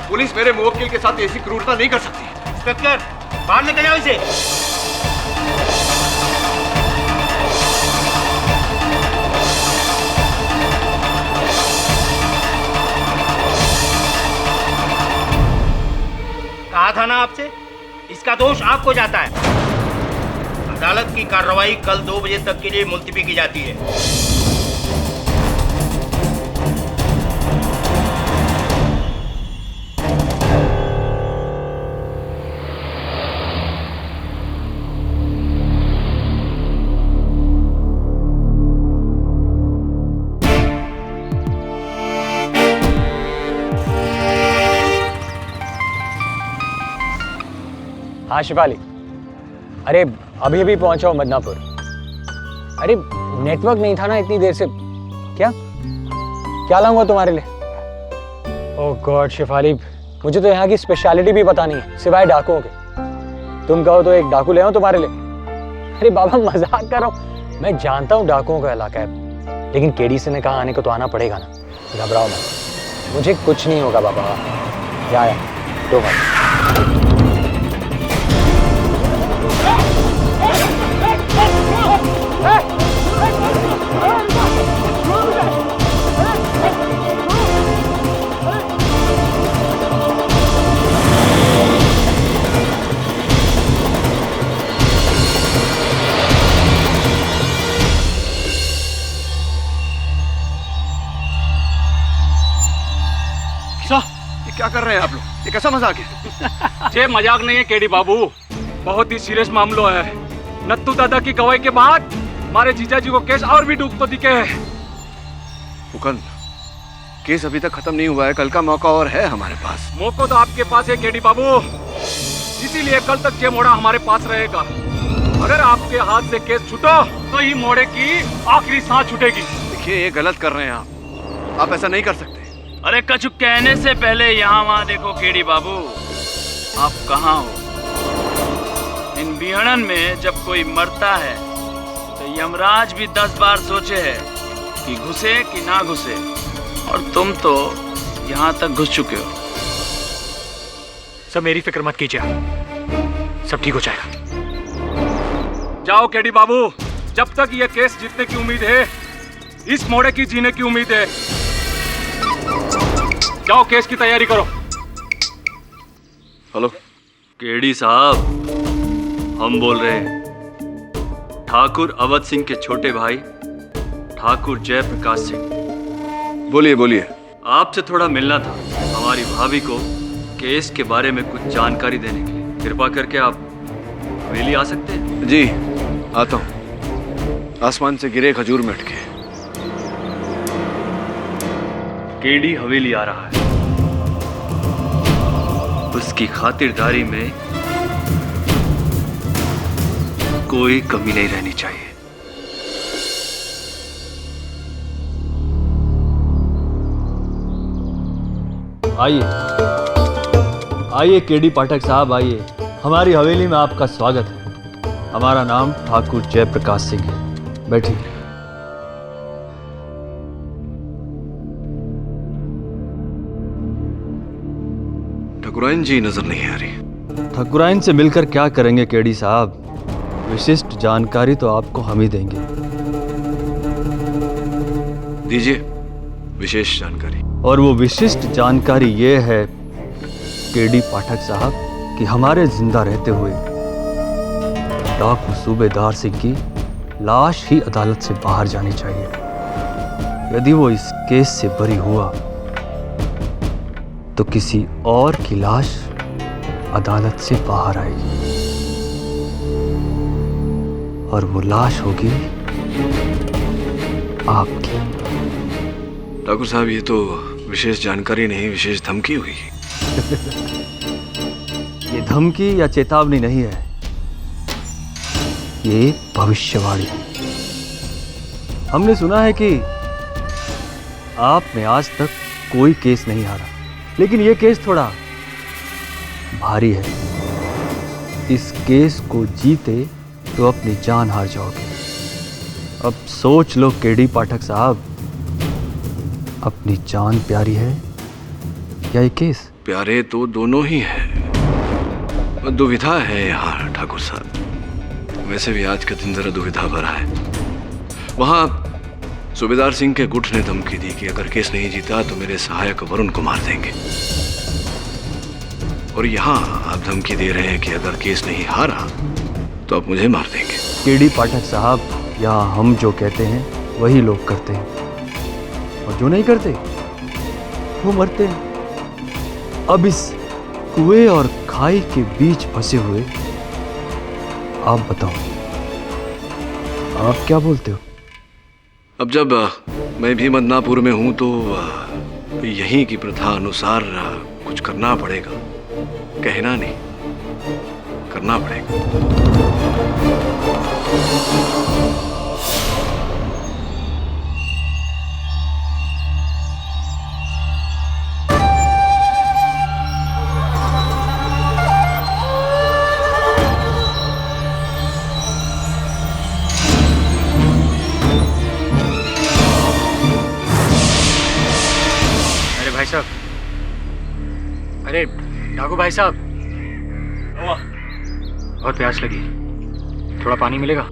पुलिस मेरे मुवक्किल के साथ ऐसी क्रूरता नहीं कर सकती।
इंस्पेक्टर, बाहर निकल जाओ इसे। कहा था ना आपसे, इसका दोष आपको जाता है। अदालत की कार्रवाई कल 2 बजे तक के लिए मुलतवी की जाती है।
हाँ शिफाली, अरे अभी अभी पहुंचा हूँ मदनापुर। अरे नेटवर्क नहीं था ना इतनी देर से। क्या क्या लाऊंगा तुम्हारे लिए? ओह गॉड शिफाली, मुझे तो यहाँ की स्पेशलिटी भी पता नहीं है सिवाय डाकुओं के। तुम कहो तो एक डाकू ले आऊं तुम्हारे लिए? अरे बाबा मजाक कर रहा हूँ, मैं जानता हूँ डाकुओं का इलाका है, लेकिन केडी से ने कहा आने को तो आना पड़ेगा ना। घबराओ मत, मुझे कुछ नहीं होगा बाबा। या तो
ये क्या कर रहे हैं आप लोग? ये कैसा मजाक है?
ये मजाक नहीं है केडी बाबू, बहुत ही सीरियस मामला है। नत्तू दादा की गवाही के बाद हमारे जीजा जी को केस और भी डूब तो दिखे है।
मुकुंद, केस अभी तक खत्म नहीं हुआ है, कल का मौका और है हमारे पास।
मौका तो आपके पास है केडी बाबू, इसीलिए कल तक ये मोड़ा हमारे पास रहेगा। अगर आपके हाथ से केस छूटो तो ही मोड़े की आखिरी सांस छूटेगी।
देखिए, ये गलत कर रहे हैं आप ऐसा नहीं कर सकते।
अरे कछु कहने से पहले यहाँ वहाँ देखो केडी बाबू, आप कहाँ हो? इन बिहड़न में जब कोई मरता है तो यमराज भी 10 बार सोचे है कि घुसे कि ना घुसे, और तुम तो यहाँ तक घुस चुके हो।
सब मेरी फिक्र मत कीजिए, सब ठीक हो जाएगा।
जाओ केडी बाबू, जब तक ये केस जीतने की उम्मीद है, इस मोड़े की जीने की उम्मीद है। जाओ केस की तैयारी करो।
हेलो
केडी साहब, हम बोल रहे हैं ठाकुर अवध सिंह के छोटे भाई ठाकुर जयप्रकाश सिंह।
बोलिए बोलिए।
आपसे थोड़ा मिलना था, हमारी भाभी को केस के बारे में कुछ जानकारी देने के लिए। कृपा करके आप हवेली आ सकते हैं?
जी आता हूँ। आसमान से गिरे खजूर में अटके।
केडी हवेली आ रहा है, उसकी खातिरदारी में कोई कमी नहीं रहनी चाहिए।
आइए आइए केडी पाठक साहब, आइए। हमारी हवेली में आपका स्वागत है। हमारा नाम ठाकुर जयप्रकाश सिंह है। बैठिए।
ठाकुराइन जी नजर नहीं आ रही।
ठाकुराइन से मिलकर क्या करेंगे केडी साहब? विशिष्ट जानकारी तो आपको हम ही देंगे।
दीजिए विशेष जानकारी।
और वो विशिष्ट जानकारी ये है केडी पाठक साहब कि हमारे जिंदा रहते हुए डाकू सूबेदार सिंह की लाश ही अदालत से बाहर जानी चाहिए। यदि वो इस केस से बरी हुआ तो किसी और की लाश अदालत से बाहर आएगी, और वो लाश होगी आपकी।
ठाकुर साहब, ये तो विशेष जानकारी नहीं, विशेष धमकी हुई।
ये धमकी या चेतावनी नहीं है, ये भविष्यवाणी है। हमने सुना है कि आपने आज तक कोई केस नहीं हारा, लेकिन ये केस थोड़ा भारी है। इस केस को जीते तो अपनी जान हार जाओगे। अब सोच लो केडी पाठक साहब, अपनी जान प्यारी है या ये केस?
प्यारे तो दोनों ही हैं। दुविधा है यहाँ ठाकुर साहब। वैसे भी आज का दिन जरा दुविधा भरा है। वहाँ सूबेदार सिंह के गुट ने धमकी दी कि अगर केस नहीं जीता तो मेरे सहायक वरुण को मार देंगे। और यहाँ आप धमकी दे रहे हैं कि अगर केस नहीं हारा तो आप मुझे मार देंगे।
केडी पाठक साहब, यहाँ हम जो कहते हैं वही लोग करते हैं, और जो नहीं करते वो मरते हैं। अब इस कुएं और खाई के बीच फंसे हुए आप बताओ, आप क्या बोलते हो?
अब जब मैं भी मदनापुर में हूं तो यहीं की प्रथा अनुसार कुछ करना पड़ेगा। कहना नहीं, करना पड़ेगा।
भाई साहब, अरे डाकू भाई साहब, बहुत प्यास लगी, थोड़ा पानी मिलेगा?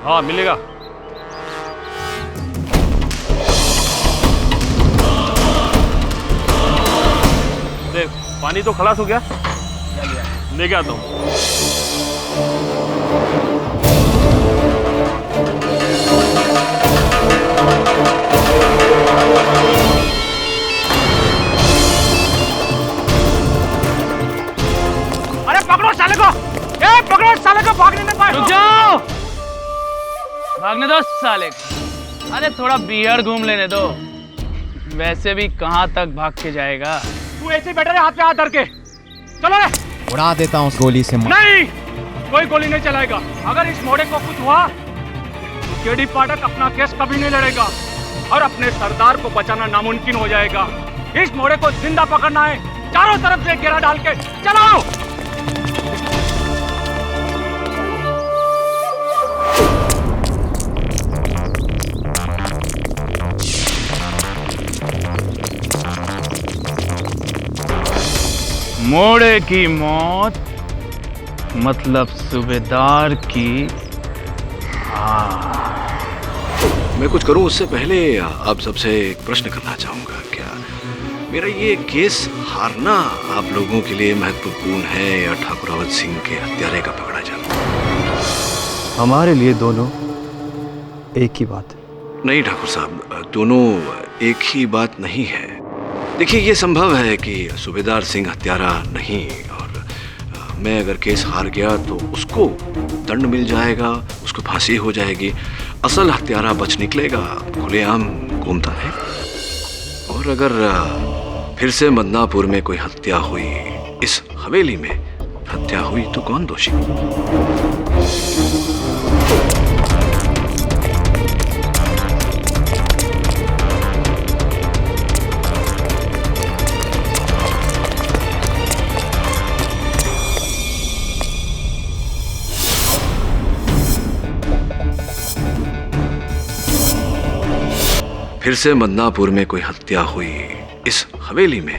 हाँ मिलेगा। देख पानी तो खलास हो गया, ले गया तो।
अरे पकड़ो साले को! ए पकड़ो साले को, भागने में पाए। रुक जाओ, भागने दो साले को। अरे थोड़ा बियर घूम लेने दो, वैसे भी कहाँ तक भाग के जाएगा।
तू ऐसे ही बैठा रहे, हाथ पे हाथ धर के। चलो रे,
उड़ा देता हूँ गोली से।
नहीं, कोई गोली नहीं चलाएगा। अगर इस मोड़े को कुछ हुआ तो केडी पाठक अपना केस कभी नहीं लड़ेगा और अपने सरदार को बचाना नामुमकिन हो जाएगा। इस मोड़े को जिंदा पकड़ना है, चारों तरफ से घेरा डाल के चलाओ।
मोड़े की मौत मतलब सूबेदार की हार।
मैं कुछ करूं उससे पहले आप सबसे एक प्रश्न करना चाहूंगा। क्या मेरा ये केस हारना आप लोगों के लिए महत्वपूर्ण है या ठाकुर अवध सिंह के हत्यारे का पकड़ा जाना?
हमारे लिए दोनों एक ही बात है।
नहीं ठाकुर साहब, दोनों एक ही बात नहीं है। देखिए, ये संभव है कि सूबेदार सिंह हत्यारा नहीं, और मैं अगर केस हार गया तो उसको दंड मिल जाएगा, उसको फांसी हो जाएगी, असल हत्यारा बच निकलेगा, खुलेआम घूमता है। और अगर फिर से मदनापुर में कोई हत्या हुई, इस हवेली में हत्या हुई, तो कौन दोषी? फिर से मदनापुर में कोई हत्या हुई, इस हवेली में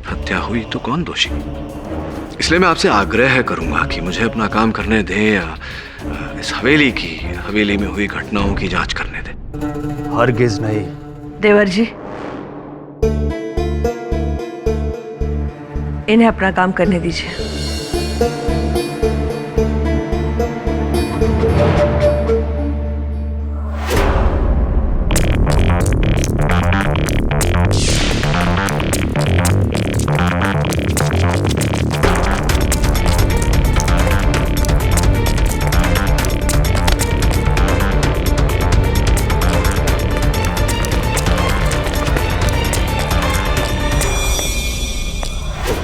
हत्या हुई, तो कौन दोषी? इसलिए मैं आपसे आग्रह करूंगा कि मुझे अपना काम करने दें, इस हवेली में हुई घटनाओं की जांच करने दें।
हरगिज नहीं।
देवर जी, इन्हें अपना काम करने दीजिए।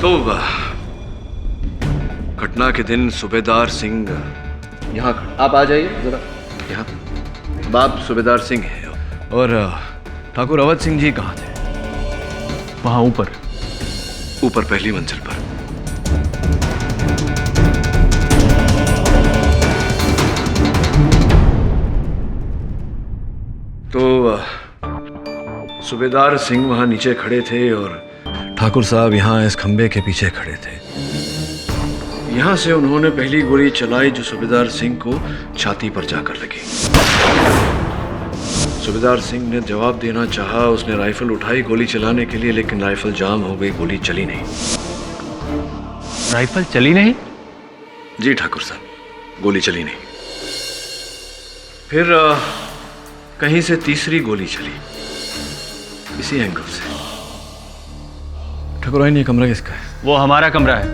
तो घटना के दिन सूबेदार सिंह यहाँ, आप आ जाइए जरा यहाँ। अब आप सूबेदार सिंह हैं, और ठाकुर अवध सिंह जी कहाँ थे?
वहाँ ऊपर
पहली मंजिल पर। तो सूबेदार सिंह वहां नीचे खड़े थे और ठाकुर साहब यहाँ इस खंबे के पीछे खड़े थे। यहाँ से उन्होंने पहली गोली चलाई जो सूबेदार सिंह को छाती पर जाकर लगी। सूबेदार सिंह ने जवाब देना चाहा, उसने राइफल उठाई गोली चलाने के लिए, लेकिन राइफल जाम हो गई, गोली चली नहीं।
राइफल चली नहीं?
जी ठाकुर साहब, गोली चली नहीं। फिर कहीं से तीसरी गोली चली, इसी एंगल से।
ठाकुर ये कमरा किसका है? वो हमारा कमरा है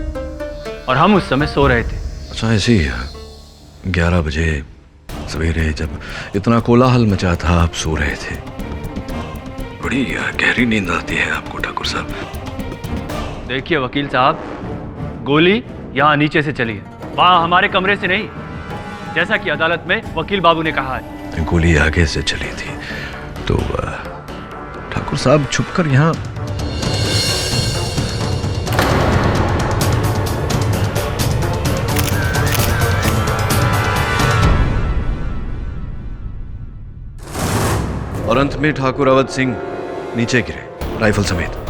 और हम उस समय सो रहे थे।
अच्छा, ऐसे ही 11 बजे सवेरे जब इतना कोलाहल मचा था, आप सो रहे थे। बड़ी गहरी नींद आती है आपको ठाकुर साहब।
देखिए वकील साहब, गोली यहाँ नीचे से चली है, वहाँ हमारे कमरे से नहीं, जैसा कि अदालत में वकील बाबू ने कहा है।
गोली आगे से चली थी तो ठाकुर साहब छुपकर यहाँ। और अंत में ठाकुर अवध सिंह नीचे गिरे, राइफल समेत।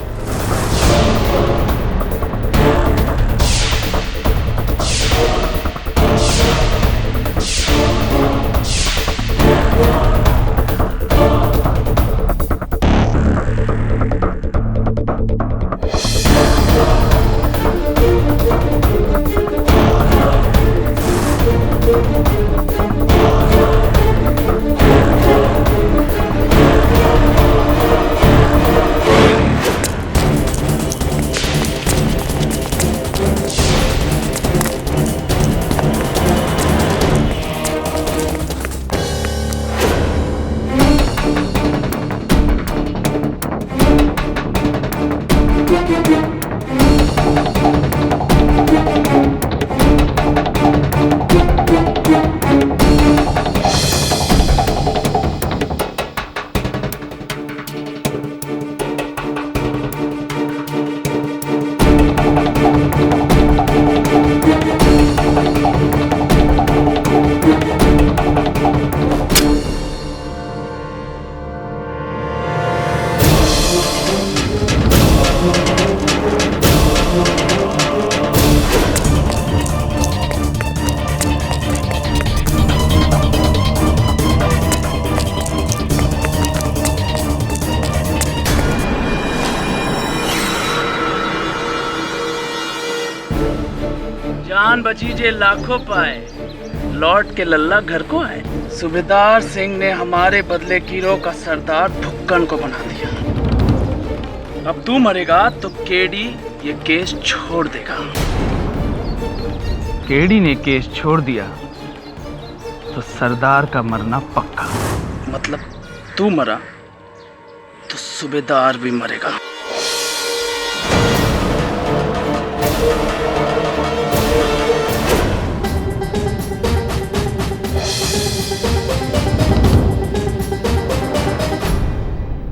जान बची जे लाखों पाए, लौट के लल्ला घर को आए। सूबेदार सिंह ने हमारे बदले गिरोह का सरदार ठुक्कन को बना दिया। अब तू मरेगा तो केडी ये केस छोड़ देगा।
केडी ने केस छोड़ दिया तो सरदार का मरना पक्का।
मतलब तू मरा तो सूबेदार भी मरेगा।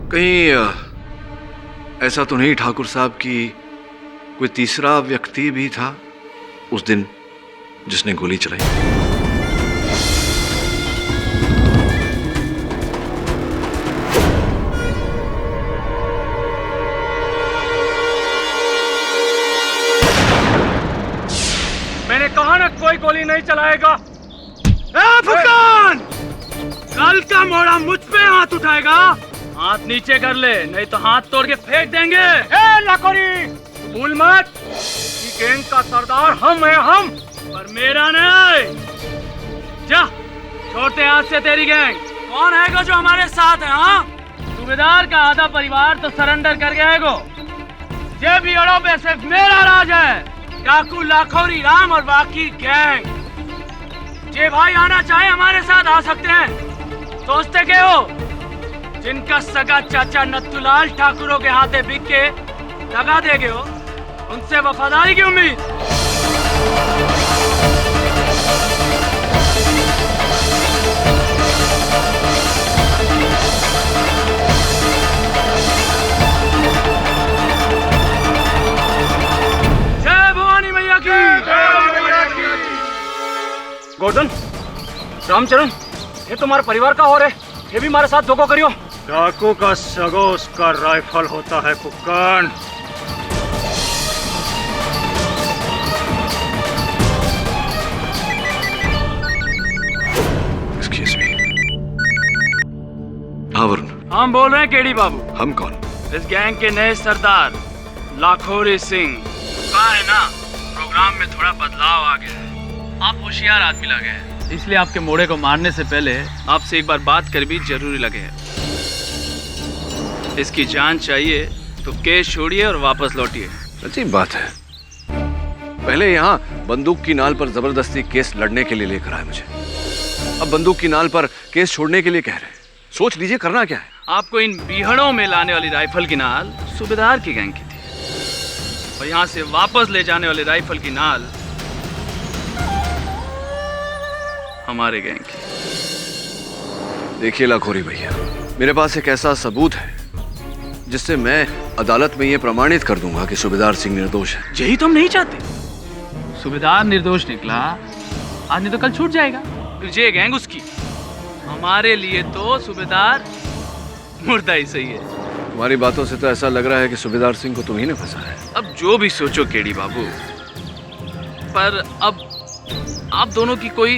कहीं ऐसा तो नहीं ठाकुर साहब कि कोई तीसरा व्यक्ति भी था उस दिन जिसने गोली चलाई?
मैंने कहा ना कोई गोली नहीं चलाएगा।
फुकन! कल का मोड़ा मुझ पे हाथ उठाएगा, हाथ नीचे कर ले, नहीं तो हाथ तोड़ के फेंक देंगे।
लाखोरी, भूल मत, ये गैंग का सरदार हम हैं, हम।
पर मेरा नहीं। जा, छोड़ते हाथ से तेरी गैंग। कौन है जो हमारे साथ है? हाँ, सूबेदार का आधा परिवार तो सरेंडर कर गया है गो। ये भी अड़ो पे सिर्फ मेरा राज है। डाकू लाखोरी राम और बाकी गैंग। जे भाई आना चाहे हमारे साथ आ सकते हैं। सोचते क्या हो? जिनका सगा चाचा नत्थुलाल ठाकुरों के हाथे बिक के लगा देगे हो, उनसे वफादारी की उम्मीद। जय भवानी मैया की।
गोवर्धन, रामचरण, ये तुम्हारे परिवार का और है, ये भी हमारे साथ धोखा करियो।
डाकू का सगो उसका राइफल होता है कुक्कन।
Excuse me. हाँ वरुण।
हम बोल रहे हैं केडी बाबू।
हम कौन?
इस गैंग के नए सरदार लाखोरी सिंह। कहा है ना, प्रोग्राम में थोड़ा बदलाव आ गया है। आप होशियार आदमी लगे हैं, इसलिए आपके मोड़े को मारने से पहले आपसे एक बार बात कर भी जरूरी लगे है। इसकी जान चाहिए तो केस छोड़िए और वापस लौटिए।
अजीब बात है, पहले यहाँ बंदूक की नाल पर जबरदस्ती केस लड़ने के लिए लेकर आए मुझे, अब बंदूक की नाल पर केस छोड़ने के लिए कह रहे हैं। सोच लीजिए करना क्या है।
आपको इन बीहड़ों में लाने वाली राइफल की नाल सूबेदार की गैंग की थी, और यहाँ से वापस ले जाने वाली राइफल की नाल हमारे गैंग की।
देखिए लाखोरी भैया, मेरे पास एक ऐसा सबूत है जिससे मैं अदालत में ये प्रमाणित कर दूंगा कि सूबेदार सिंह निर्दोष है।
यही तो हम नहीं चाहते। सूबेदार निर्दोष निकला, आज नहीं तो कल छूट जाएगा, फिर ये गैंग उसकी। हमारे लिए तो सूबेदार मुर्दा ही सही है।
तुम्हारी बातों से तो ऐसा लग रहा है कि सूबेदार सिंह को तुम ही ने फंसाया है।
अब जो भी सोचो केडी बाबू, पर अब आप दोनों की कोई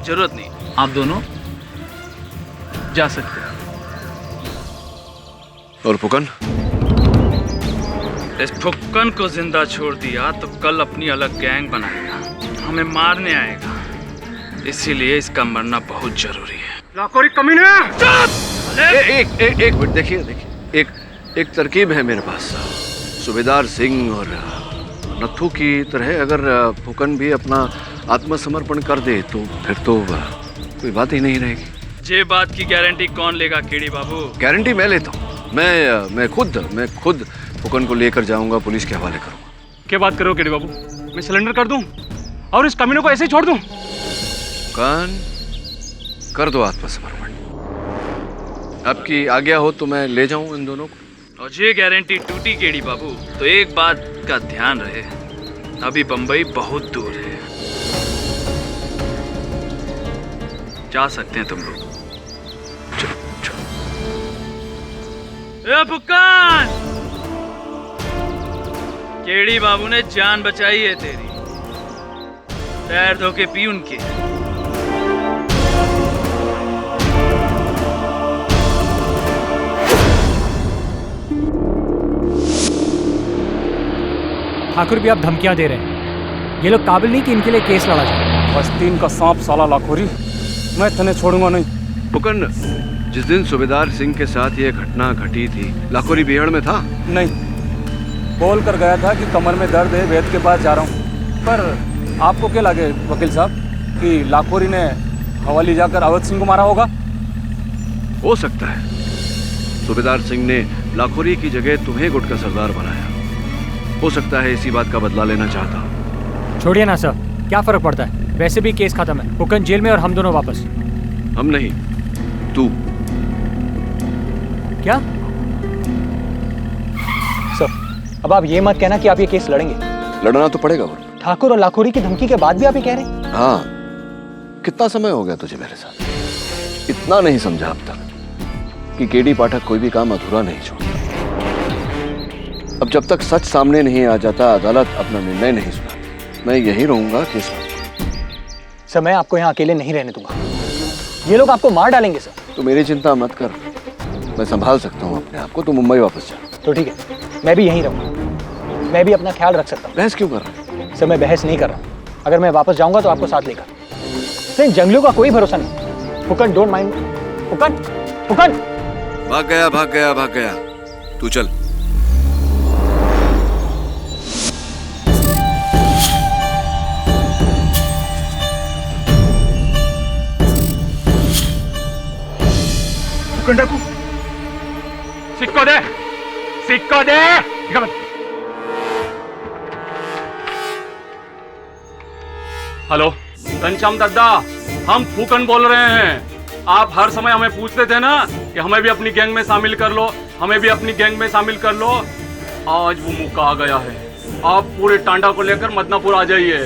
जरूरत नहीं। आप दोनों जा सकते हैं।
और फुकन?
इस फुक्कन को जिंदा छोड़ दिया तो कल अपनी अलग गैंग बनाएगा, हमें मारने आएगा, इसीलिए इसका मरना बहुत जरूरी है।
लाखोरी कमीने!
एक मिनट, देखिए एक तरकीब है मेरे पास। सूबेदार सिंह और नत्थू की तरह अगर फुकन भी अपना आत्मसमर्पण कर दे तो फिर तो कोई बात ही नहीं रहेगी।
ये बात की गारंटी कौन लेगा केडी बाबू?
गारंटी मैं लेता हूँ। मैं खुद फुकन को लेकर जाऊंगा, पुलिस के हवाले करूंगा।
क्या बात करो केडी बाबू, मैं सिलेंडर कर दूं और इस कमीनों को ऐसे ही छोड़ दूं?
फुकन, कर दो आत्मसमर्पण। आपकी आज्ञा हो तो मैं ले जाऊं इन दोनों को।
और ये गारंटी टूटी केडी बाबू तो एक बात का ध्यान रहे, अभी बंबई बहुत दूर है, जा सकते हैं तुम लोग। फुक्कन, केडी बाबू ने जान बचाई है तेरी, पैर धो के पी उनके।
ठाकुर भी आप धमकियां दे रहे हैं, ये लोग काबिल नहीं कि इनके लिए केस लड़ा जाए।
बस्तीन का सांप साला लाखोरी, मैं तने छोड़ूंगा नहीं।
फुकन, जिस दिन सूबेदार सिंह के साथ ये घटना घटी थी, लाखोरी बिहड़ में था?
नहीं, बोल कर गया था कि कमर में दर्द है, वैद्य के पास जा रहा हूँ। पर आपको क्या लगे वकील साहब कि लाखोरी ने हवाली जाकर अवध सिंह को मारा होगा?
हो सकता है सूबेदार सिंह ने लाखोरी की जगह तुम्हें गुट का सरदार बनाया। हो सकता है इसी बात का बदला लेना चाहता हूँ।
छोड़िए ना सर, क्या फर्क पड़ता है, वैसे भी केस खत्म है। फुकन जेल में और हम दोनों वापस।
हम नहीं, तू।
क्या
सर, अब आप ये मत कहना कि आप ये केस लड़ेंगे।
लड़ना तो पड़ेगा।
ठाकुर और लाखोरी की धमकी के बाद भी आप ये कह रहे हैं?
हाँ, कितना समय हो गया तुझे मेरे साथ, इतना नहीं समझा अब तक कि केडी पाठक कोई भी काम अधूरा नहीं छोड़ता। अब जब तक सच सामने नहीं आ जाता, अदालत अपना निर्णय नहीं सुनाती। मैं यही रहूंगा केस में।
सर, मैं आपको यहाँ अकेले नहीं रहने दूंगा, ये लोग आपको मार डालेंगे सर।
तो मेरी चिंता मत कर, मैं संभाल सकता हूँ अपने आप को। तू मुंबई वापस जा।
तो ठीक है, मैं भी यहीं रहूंगा, मैं भी अपना ख्याल रख सकता हूँ।
बहस क्यों कर रहा है?
सर, मैं बहस नहीं कर रहा हूँ, अगर मैं वापस जाऊंगा तो आपको साथ लेकर। सर, इन जंगलियों का कोई भरोसा नहीं। Phukan, don't mind. फुकन
भाग गया। तू चल।
डाकू, सिक्को दे। हेलो, घनश्याम दद्दा, हम फूकन बोल रहे हैं। आप हर समय हमें पूछते थे ना कि हमें भी अपनी गैंग में शामिल कर लो, हमें भी अपनी गैंग में शामिल कर लो। आज वो मौका आ गया है, आप पूरे टांडा को लेकर मदनापुर आ जाइए।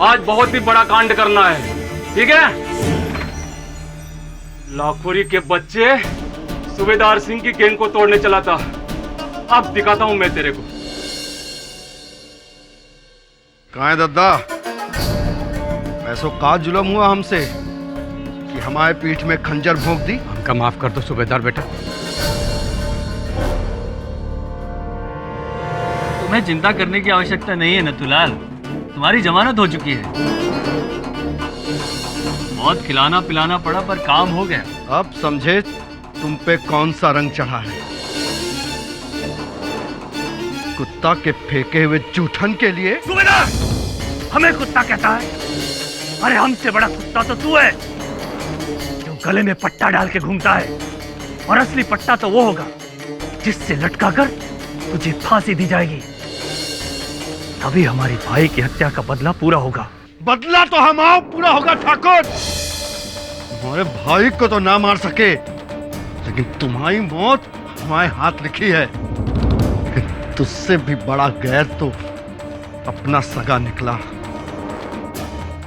आज बहुत ही बड़ा कांड करना है, ठीक है? लाखोरी के बच्चे सूबेदार सिंह की गैंग को तोड़ने चला था, अब दिखाता हूं मैं तेरे को।
कहाँ है दद्दा? ऐसो का जुल्म हुआ हमसे कि हमारे पीठ में खंजर भोंक दी?
हमका माफ कर दो सूबेदार बेटा,
तुम्हें चिंता करने की आवश्यकता नहीं है नथुलाल, तुम्हारी जमानत हो चुकी है। बहुत खिलाना पिलाना पड़ा पर काम हो गया।
अब समझे तुम पे कौन सा रंग चढ़ा है। कुत्ता के फेंके हुए जूठन के लिए।
सूबेदार, हमें कुत्ता कहता है? अरे हमसे बड़ा कुत्ता तो तू है, जो गले में पट्टा डाल के घूमता है। और असली पट्टा तो वो होगा जिससे लटका कर तुझे फांसी दी जाएगी। तभी हमारी भाई की हत्या का बदला पूरा होगा।
बदला तो हमारा पूरा होगा ठाकुर। तुम्हारे भाई को तो ना मार सके, लेकिन तुम्हारी मौत हमारे हाथ लिखी है। लेकिन तुझसे भी बड़ा गैर तो अपना सगा निकला।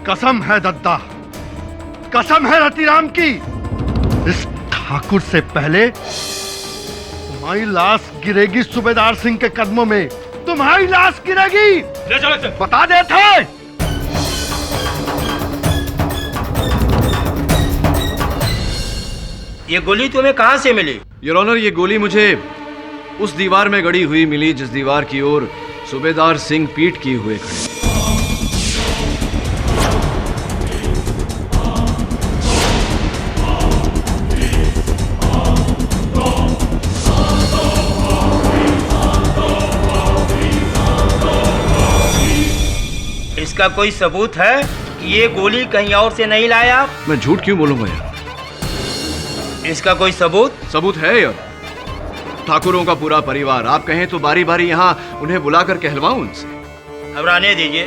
कसम है दद्दा, कसम है रतिराम की, इस ठाकुर से पहले तुम्हारी लाश गिरेगी सूबेदार सिंह के कदमों में। तुम्हारी लाश गिरेगी।
ले चलो इसे।
बता दे थे।
ये गोली तुम्हें कहां से मिली?
योर ऑनर, ये गोली मुझे उस दीवार में गड़ी हुई मिली जिस दीवार की ओर सूबेदार सिंह पीठ किए हुए खड़े।
इसका कोई सबूत है कि ये गोली कहीं और से नहीं लाया?
मैं झूठ क्यों बोलूंगा यार?
इसका कोई सबूत?
सबूत है यार। ठाकुरों का पूरा परिवार, आप कहें तो बारी बारी यहाँ उन्हें बुलाकर कहलवाऊं उनसे।
घबराने दीजिए।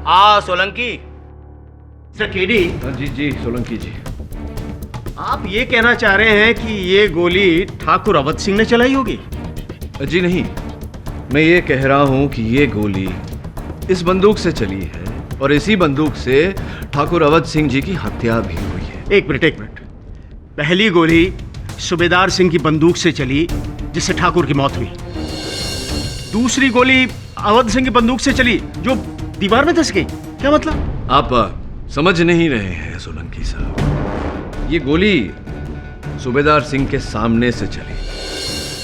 हाँ सोलंकी। केडी।
जी जी सोलंकी जी।
आप ये कहना चाह रहे हैं कि ये गोली ठाकुर अवध सिंह ने चलाई होगी?
जी नहीं, मैं ये कह रहा हूँ कि ये गोली इस बंदूक से चली है और इसी बंदूक से ठाकुर अवध सिंह जी की हत्या भी हुई है।
एक मिनट। पहली गोली सूबेदार सिंह की बंदूक से चली जिससे ठाकुर की मौत हुई। दूसरी गोली अवध सिंह की बंदूक से चली जो दीवार में धंस गई। क्या मतलब?
आप समझ नहीं रहे हैं सोलंकी साहब। ये गोली सूबेदार सिंह के सामने से चली,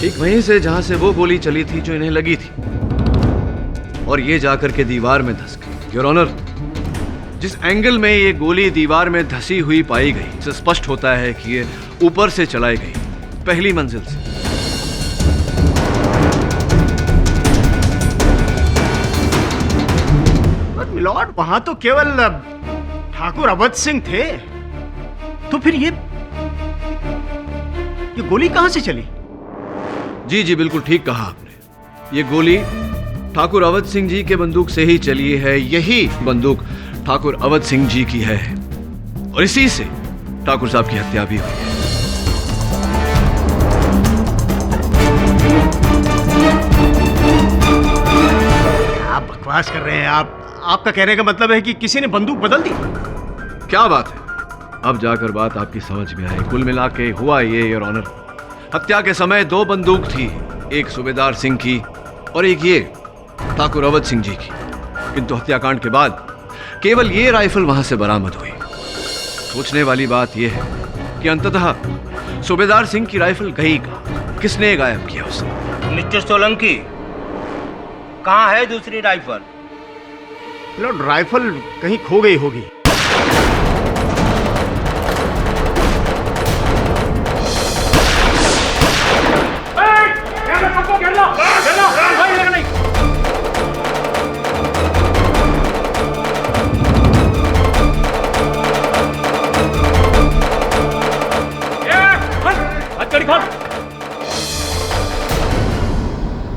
ठीक वहीं से जहां से वो गोली चली थी जो इन्हें लगी थी, और ये जाकर के दीवार में धंस गई। योर ऑनर, जिस एंगल में ये गोली दीवार में धंसी हुई पाई गई, इससे स्पष्ट होता है कि ये ऊपर से चलाई गई, पहली मंजिल से।
मिलॉर्ड, वहां तो केवल ठाकुर अवध सिंह थे, तो फिर ये गोली कहां से चली?
जी जी बिल्कुल ठीक कहा आपने। ये गोली ठाकुर अवध सिंह जी के बंदूक से ही चली है। यही बंदूक ठाकुर अवध सिंह जी की है और इसी से ठाकुर साहब की हत्या भी हुई है।
आप बकवास कर रहे हैं। आपका कहने का मतलब है कि किसी ने बंदूक बदल दी?
क्या बात है, अब जाकर बात आपकी समझ में आई। कुल मिला के हुआ ये योर ऑनर, हत्या के समय दो बंदूक थी, एक सूबेदार सिंह की और एक ये ठाकुर अवध सिंह जी की। किंतु हत्याकांड के बाद केवल ये राइफल वहां से बरामद हुई। सोचने वाली बात यह है कि अंततः सूबेदार सिंह की राइफल गई कहां? किसने गायब किया उसे?
मिस्टर सोलंकी, कहां है दूसरी राइफल? लॉर्ड, राइफल कहीं खो गई होगी।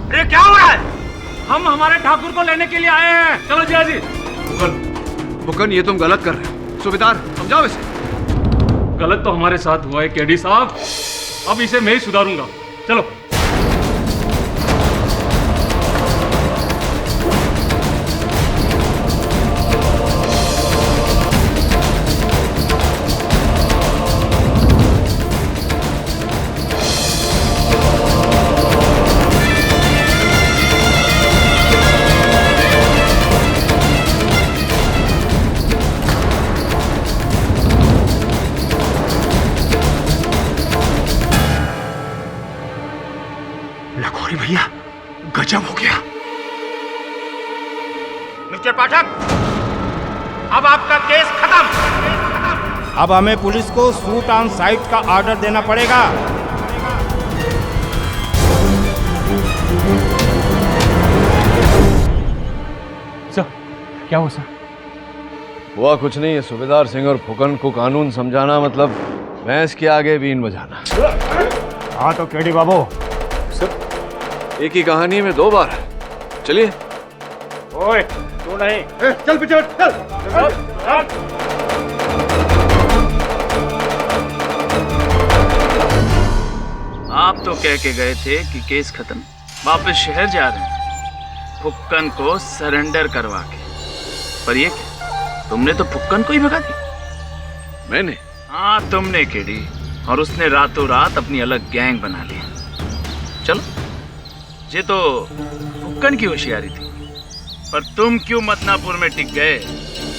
अरे क्या हो रहा है? हम हमारे ठाकुर को लेने के लिए आए हैं। चलो जिया जी।
मुकन, ये तुम गलत कर रहे हो। सूबेदार, समझाओ इसे।
गलत तो हमारे साथ हुआ है केडी साहब, अब इसे मैं ही सुधारूंगा। चलो।
गजब हो गया।
मिस्टर पाठक, अब आपका केस खत्म। अब हमें पुलिस को शूट ऑन साइट का ऑर्डर देना पड़ेगा।
सर, क्या हुआ सर?
हुआ कुछ नहीं है। सूबेदार सिंह और फुकन को कानून समझाना मतलब भैंस के आगे बीन बजाना।
हाँ तो केडी बाबू।
सर, एक ही कहानी में 2 बार। चलिए।
ओए, तू नहीं।
चल पीछे, चल।
आप तो कह के गए थे कि केस खत्म, वापस शहर जा रहे हैं फुक्कन को सरेंडर करवा के। पर ये क्या, तुमने तो फुक्कन को ही भगा दी।
मैंने?
हाँ तुमने केडी, और उसने रातों रात अपनी अलग गैंग बना ली। चलो, ये तो फुक्कन की होशियारी थी, पर तुम क्यों मदनापुर में टिक गए?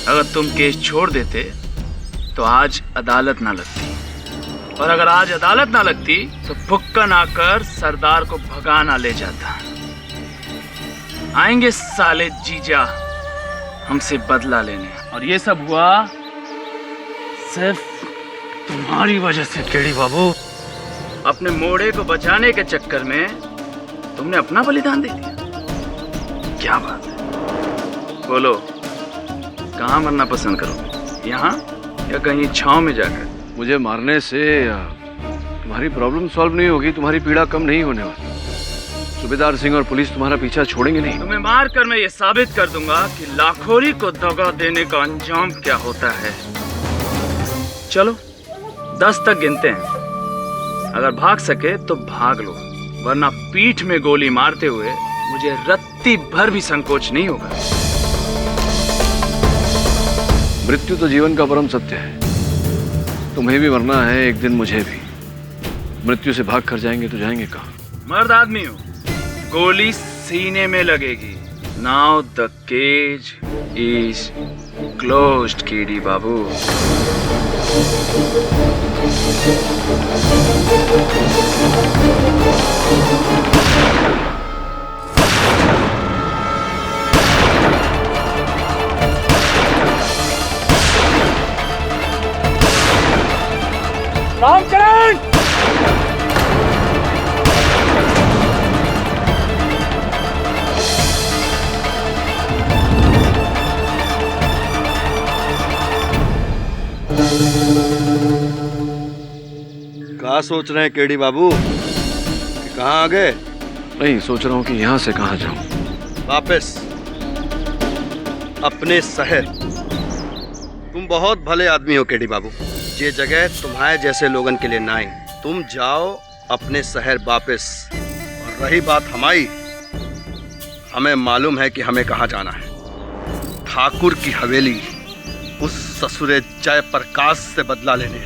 अगर तुम केस छोड़ देते तो आज अदालत ना लगती, और अगर आज अदालत ना लगती तो फुक्कन आकर सरदार को भगाना ले जाता। आएंगे साले जीजा हमसे बदला लेने, और ये सब हुआ सिर्फ तुम्हारी वजह से केडी बाबू। अपने मोड़े को बचाने के चक्कर में तुमने अपना बलिदान दे दिया। क्या बात है, बोलो कहाँ मरना पसंद करो, यहाँ या कहीं छांव में जाकर?
मुझे मारने से तुम्हारी प्रॉब्लम सॉल्व नहीं होगी, तुम्हारी पीड़ा कम नहीं होने वाली। सूबेदार सिंह और पुलिस तुम्हारा पीछा छोड़ेंगे नहीं।
तुम्हें मार कर मैं ये साबित कर दूंगा कि लाखोरी को दगा देने का अंजाम क्या होता है। चलो 10 तक गिनते हैं, अगर भाग सके तो भाग लो, वरना पीठ में गोली मारते हुए मुझे रत्ती भर भी संकोच नहीं होगा।
मृत्यु तो जीवन का परम सत्य है। तुम्हें भी मरना है एक दिन, मुझे भी। मृत्यु से भाग कर जाएंगे तो जाएंगे कहाँ?
मर्द आदमी हो, गोली सीने में लगेगी। Now the case is closed KD Babu.
Ramcharan!
क्या सोच रहे हैं केडी बाबू कि कहाँ आ गए?
नहीं, सोच रहा हूँ कि यहाँ से कहाँ जाऊँ।
वापस अपने शहर। तुम बहुत भले आदमी हो केडी बाबू, ये जगह तुम्हारे जैसे लोगन के लिए ना आई। तुम जाओ अपने शहर वापस। और रही बात हमारी, हमें मालूम है कि हमें कहाँ जाना है। ठाकुर की हवेली, उस ससुरे जयप्रकाश से बदला लेने,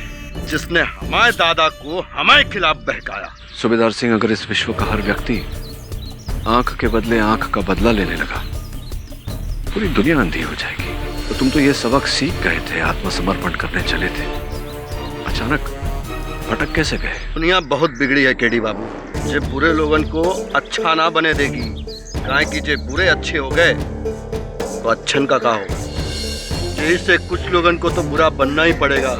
जिसने हमारे दादा को हमारे खिलाफ बहकाया।
सूबेदार सिंह, अगर इस विश्व का हर व्यक्ति आंख के बदले आंख का बदला लेने लगा, पूरी दुनिया अंधी हो जाएगी। तो तुम तो ये सबक सीख गए थे, आत्मसमर्पण करने चले थे, अचानक भटक कैसे गए?
दुनिया बहुत बिगड़ी है केडी बाबू, जे बुरे लोगन को अच्छा ना बने देगी। काहे कि जे बुरे अच्छे हो गए तो अच्छन का होगा। जैसे कुछ लोगन को तो बुरा बनना ही पड़ेगा।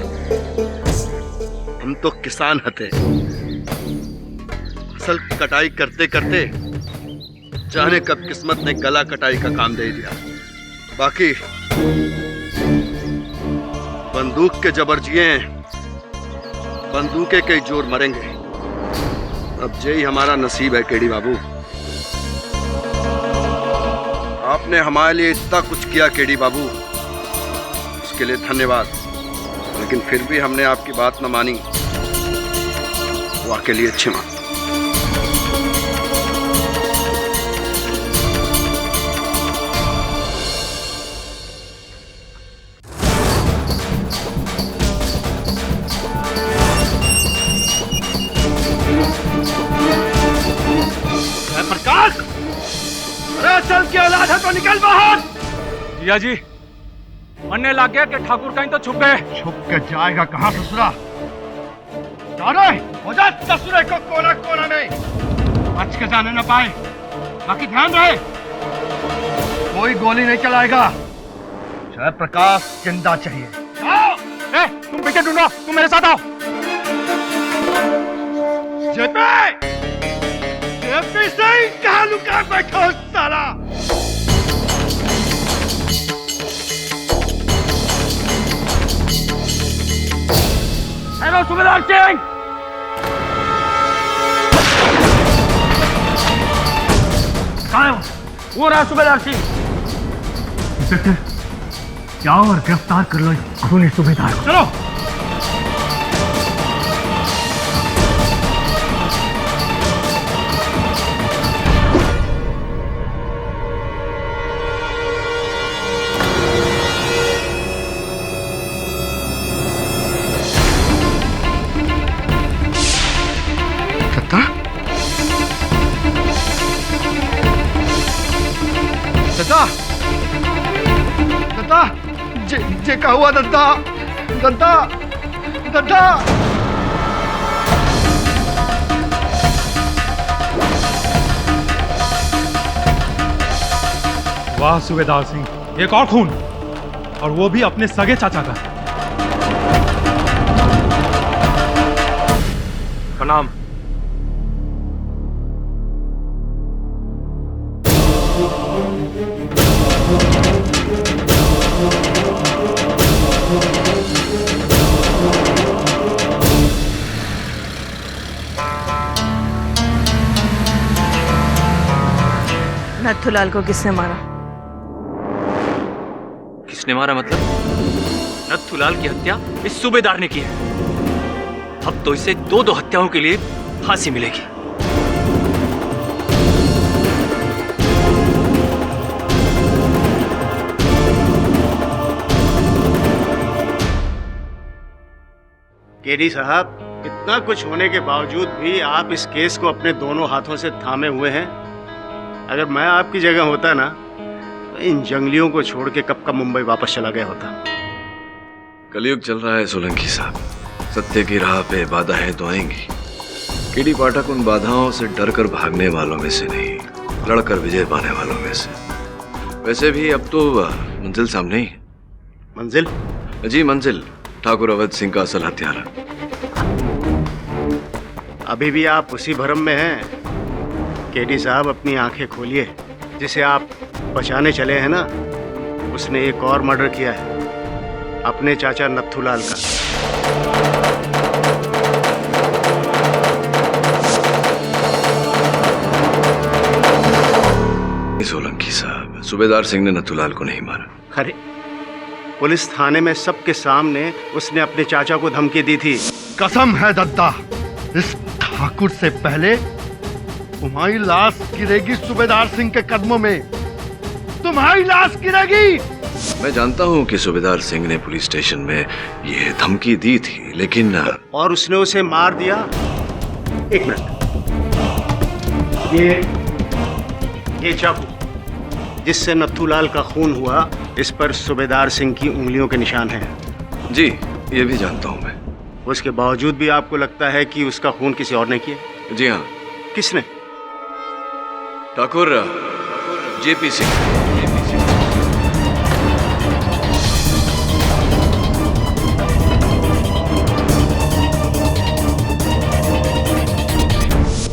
हम तो किसान हते, फसल कटाई करते करते जाने कब किस्मत ने गला कटाई का काम दे दिया। बाकी बंदूक के जबर जिए, बंदूके के जोर मरेंगे। अब यही हमारा नसीब है केडी बाबू। आपने हमारे लिए इतना कुछ किया केडी बाबू, उसके लिए धन्यवाद। लेकिन फिर भी हमने आपकी बात न मानी, वो आपके लिए क्षमा।
प्रकाश, अरे चल के औलाद है तो निकल बाहर।
जिया जी, मरने लग गया कि ठाकुर कहीं तो छुप गए।
छुप के जाएगा कहाँ ससुरा? जाने हो जा ससुरे को कोना कोना में, बच के जाने न पाए। बाकी ध्यान रहे, कोई गोली नहीं चलाएगा। जयप्रकाश जिंदा चाहिए।
ए, तुम पीछे ढूंढो, तुम मेरे साथ आओ।
जेपी सिंह कहाँ लुका बैठा हो साला?
हेलो सूबेदार सिंह। कहाँ है वो रहा सूबेदार सिंह।
जाओ और गिरफ्तार कर लो खूनी सूबेदार को। चलो।
दत्ता, दत्ता, जे का हुआ दत्ता, दत्ता, दत्ता।
वाह सूबेदार सिंह, एक और खून, और वो भी अपने सगे चाचा का।
प्रणाम।
नथुलाल को किसने मारा?
किसने मारा मतलब? नथुलाल की हत्या इस सूबेदार ने की है। अब तो इसे दो हत्याओं के लिए फांसी मिलेगी।
केडी साहब, इतना कुछ होने के बावजूद भी आप इस केस को अपने दोनों हाथों से थामे हुए हैं। अगर मैं आपकी जगह होता ना, तो इन जंगलियों को छोड़ के कब का मुंबई वापस चला गया होता।
कलयुग चल रहा है सोलंकी साहब, सत्य की राह पे बाधाएं तो आएंगी। केडी पाठक उन बाधाओं से डरकर भागने वालों में से नहीं, लड़कर विजय पाने वालों में से। वैसे भी अब तो मंजिल सामने ही है।
मंजिल?
जी मंजिल, ठाकुर अवध सिंह का असल हत्यारा।
अभी भी आप उसी भ्रम में हैं। केडी साहब, अपनी आंखें खोलिए। जिसे आप बचाने चले हैं ना, उसने एक और मर्डर किया है, अपने चाचा नथुलाल का।
सोलंकी साहब, सूबेदार सिंह ने नथुलाल को नहीं मारा।
अरे, पुलिस थाने में सबके सामने उसने अपने चाचा को धमकी दी थी।
कसम है दत्ता, इस ठाकुर से पहले तुम्हारी लाश गिरेगी सूबेदार सिंह के कदमों में। तुम्हारी लाश गिरेगी।
मैं जानता हूं कि सूबेदार सिंह ने पुलिस स्टेशन में ये धमकी दी थी, लेकिन
और उसने उसे मार दिया। एक मिनट, ये चाकू जिससे नथुलाल का खून हुआ, इस पर सूबेदार सिंह की उंगलियों के निशान हैं।
जी, ये भी जानता हूं मैं।
उसके बावजूद भी आपको लगता है कि उसका खून किसी और ने किया?
जी हाँ।
किसने?
ठाकुर जेपी सिंह।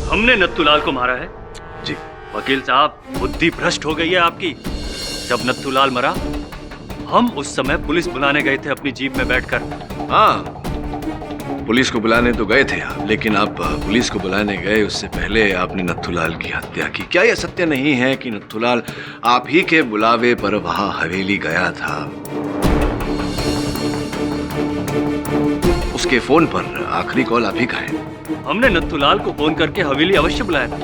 हमने नथुलाल को मारा है।
जी
वकील साहब, बुद्धि भ्रष्ट हो गई है आपकी। जब नथुलाल मरा, हम उस समय पुलिस बुलाने गए थे अपनी जीप में बैठकर।
हाँ, पुलिस को बुलाने तो गए थे आप, लेकिन आप पुलिस को बुलाने गए उससे पहले आपने नथुलाल की हत्या की। क्या यह सत्य नहीं है कि नथुलाल आप ही के बुलावे पर वहां हवेली गया था? उसके फोन पर आखिरी कॉल आप ही का है।
हमने नथुलाल को फोन करके हवेली अवश्य बुलाया था,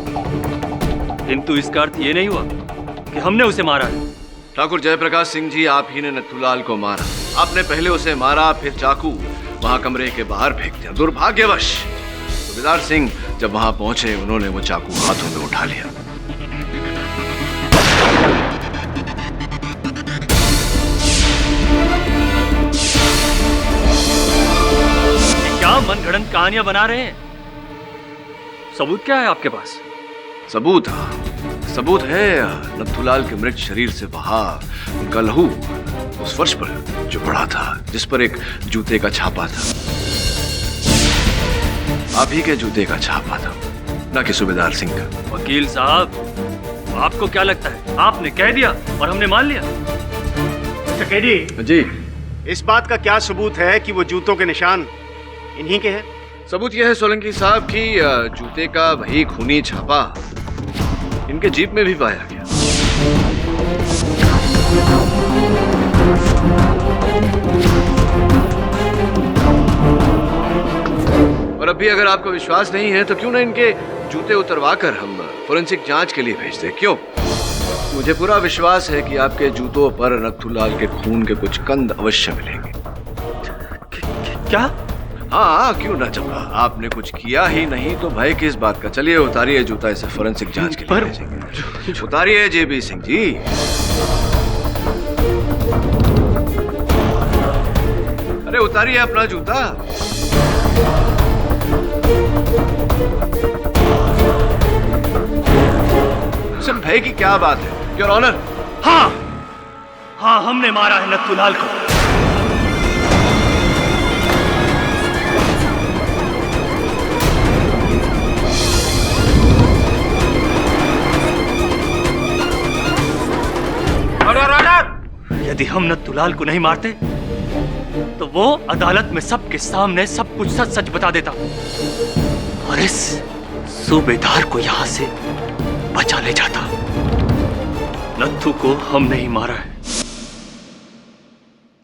किंतु इसका अर्थ ये नहीं हुआ कि हमने उसे मारा है।
ठाकुर जयप्रकाश सिंह जी, आप ही ने नथुलाल को मारा। आपने पहले उसे मारा, फिर चाकू वहां कमरे के बाहर फेंक दिया। दुर्भाग्यवश सूबेदार सिंह जब वहां पहुंचे, उन्होंने वो चाकू हाथों में उठा लिया।
क्या मनगढ़ंत कहानियां बना रहे हैं? सबूत क्या है आपके पास?
सबूत सबूत है नथुलाल के मृत शरीर से बहा उनका लहू उस फर्श पर जो पड़ा था, जिस पर एक जूते का छापा था। आप ही के जूते का छापा था, ना कि सूबेदार सिंह का।
वकील साहब, आपको क्या लगता है आपने कह दिया और हमने मान लिया?
केडी
जी,
इस बात का क्या सबूत है कि वो जूतों के निशान इन्हीं के हैं?
सबूत यह है सोलंकी साहब कि जूते का वही खूनी छापा इनके जीप में भी पाया गया। और अब भी अगर आपको विश्वास नहीं है तो क्यों ना इनके जूते उतरवाकर हम फोरेंसिक जांच के लिए भेज दें? क्यों? मुझे पूरा विश्वास है कि आपके जूतों पर नथुलाल के खून के कुछ कंद अवश्य मिलेंगे।
क्या?
हाँ, क्यों ना जब आपने कुछ किया ही नहीं तो भय किस बात का। चलिए उतारिए जूता, इसे फोरेंसिक जांच के लिए भेजेंगे। उतारिए जेबी सिंह जी। अरे उतारिए अपना जूता। सिर्फ भय की क्या बात है योर ऑनर?
हाँ हाँ, हमने मारा है नथुलाल को। यदि हम नथुलाल को नहीं मारते तो वो अदालत में सबके सामने सब कुछ सच सच बता देता और इस सूबेदार को यहां से बचा ले जाता। नत्थू को हम नहीं मारा है।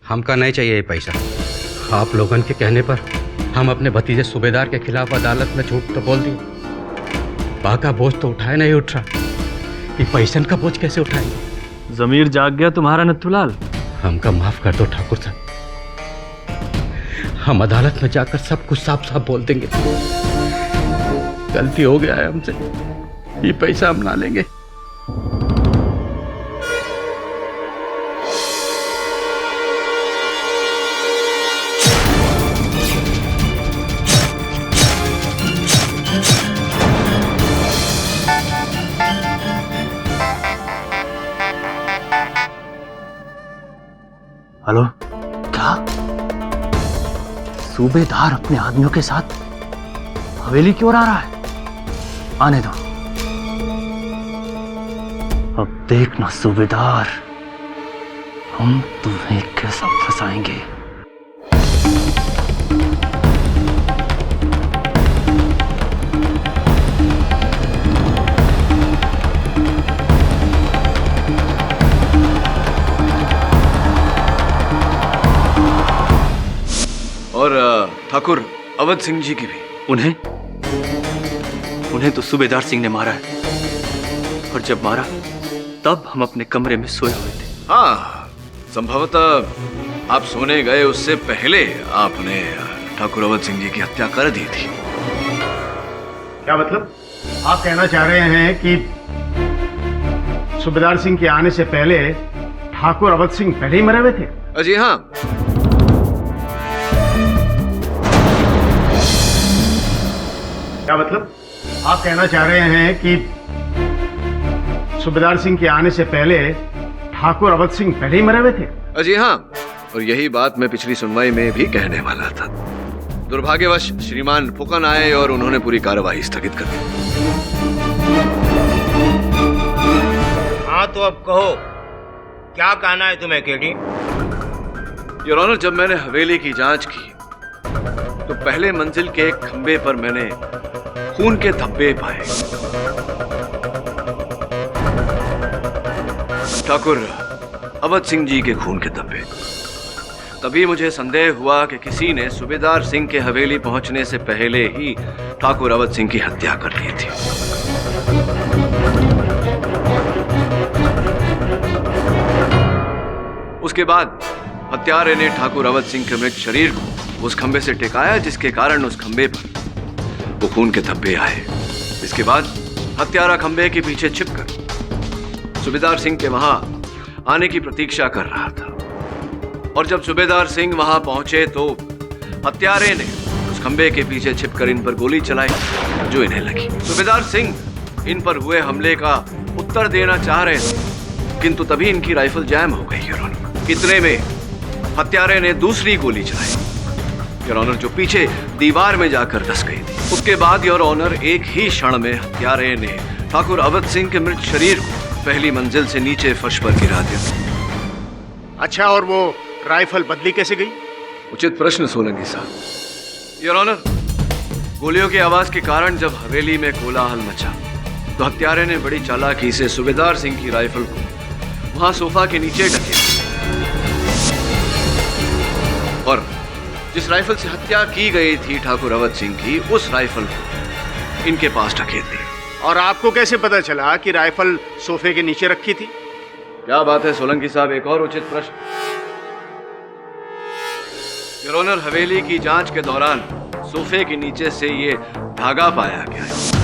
हमका नहीं चाहिए ये पैसा। आप लोगन के कहने पर हम अपने भतीजे सूबेदार के खिलाफ अदालत में झूठ तो बोल दिए। बाका बोझ तो उठाए नहीं उठ रहा, ये पैसन का बोझ कैसे उठाएंगे?
जमीर जाग गया तुम्हारा नथुलाल।
हमका माफ कर दो ठाकुर साहब, हम अदालत में जाकर सब कुछ साफ साफ बोल देंगे। गलती हो गया है हमसे, ये पैसा हम ना लेंगे।
हेलो, क्या सूबेदार अपने आदमियों के साथ हवेली की ओर आ रहा है? आने दो, अब देखना सूबेदार, हम तुम्हें कैसा फंसाएंगे।
और ठाकुर अवध सिंह जी की भी।
उन्हें तो सूबेदार सिंह ने मारा है, और जब मारा तब हम अपने कमरे में सोए हुए थे।
हाँ, संभवतः आप सोने गए उससे पहले आपने ठाकुर अवध सिंह जी की हत्या कर दी थी।
क्या मतलब? आप कहना चाह रहे हैं कि सूबेदार सिंह के आने से पहले ठाकुर अवध सिंह पहले ही मरे हुए थे?
जी हाँ।
क्या मतलब? आप कहना चाह रहे हैं कि सूबेदार सिंह के आने से पहले ठाकुर अवध सिंह पहले ही मरे हुए थे?
जी हाँ, और यही बात मैं पिछली सुनवाई में भी कहने वाला था। दुर्भाग्यवश श्रीमान फुकन आए और उन्होंने पूरी कार्यवाही स्थगित कर दी।
हाँ तो अब कहो, क्या कहना है तुम्हें केडी?
योर ऑनर, जब मैंने हवेली की जांच की तो पहले मंजिल के एक खंबे पर मैंने खून के धब्बे पाए। ठाकुर अवध सिंह जी के खून के धब्बे। तभी मुझे संदेह हुआ कि किसी ने सूबेदार सिंह के हवेली पहुंचने से पहले ही ठाकुर अवध सिंह की हत्या कर दी थी। उसके बाद हत्यारे ने ठाकुर अवध सिंह के मृत शरीर को उस खंबे से टिकाया, जिसके कारण उस खंबे पर वो खून के धब्बे आए। इसके बाद हत्यारा खंबे के पीछे छिपकर सूबेदार सिंह के वहां आने की प्रतीक्षा कर रहा था, और जब सूबेदार सिंह वहां पहुंचे तो हत्यारे ने उस खंबे के पीछे छिपकर इन पर गोली चलाई जो इन्हें लगी। सूबेदार सिंह इन पर हुए हमले का उत्तर देना चाह रहे थे, किंतु तभी इनकी राइफल जैम हो गई, योर ऑनर। इतने में हत्यारे ने दूसरी गोली चलाई, योर ऑनर, जो पीछे दीवार में जाकर धस गई थी। उसके बाद योर ऑनर एक ही क्षण में हत्यारे ने ठाकुर अवध सिंह के मृत शरीर को पहली मंजिल से नीचे फर्श पर गिरा दिया।
अच्छा, और वो राइफल बदली कैसे गई?
उचित प्रश्न सोलंकी साहब। योर ऑनर, गोलियों की आवाज के कारण जब हवेली में कोलाहल मचा तो हत्यारे ने बड़ी चालाकी से सूबेदार सिंह की राइफल को वहां सोफा के नीचे ढकेल और जिस राइफल से हत्या की गई थी ठाकुर अवध सिंह की, उस राइफल को इनके पास ढकेल दिया।
और आपको कैसे पता चला कि राइफल सोफे के नीचे रखी थी?
क्या बात है सोलंकी साहब, एक और उचित प्रश्न। योर ऑनर, हवेली की जांच के दौरान सोफे के नीचे से ये धागा पाया गया है।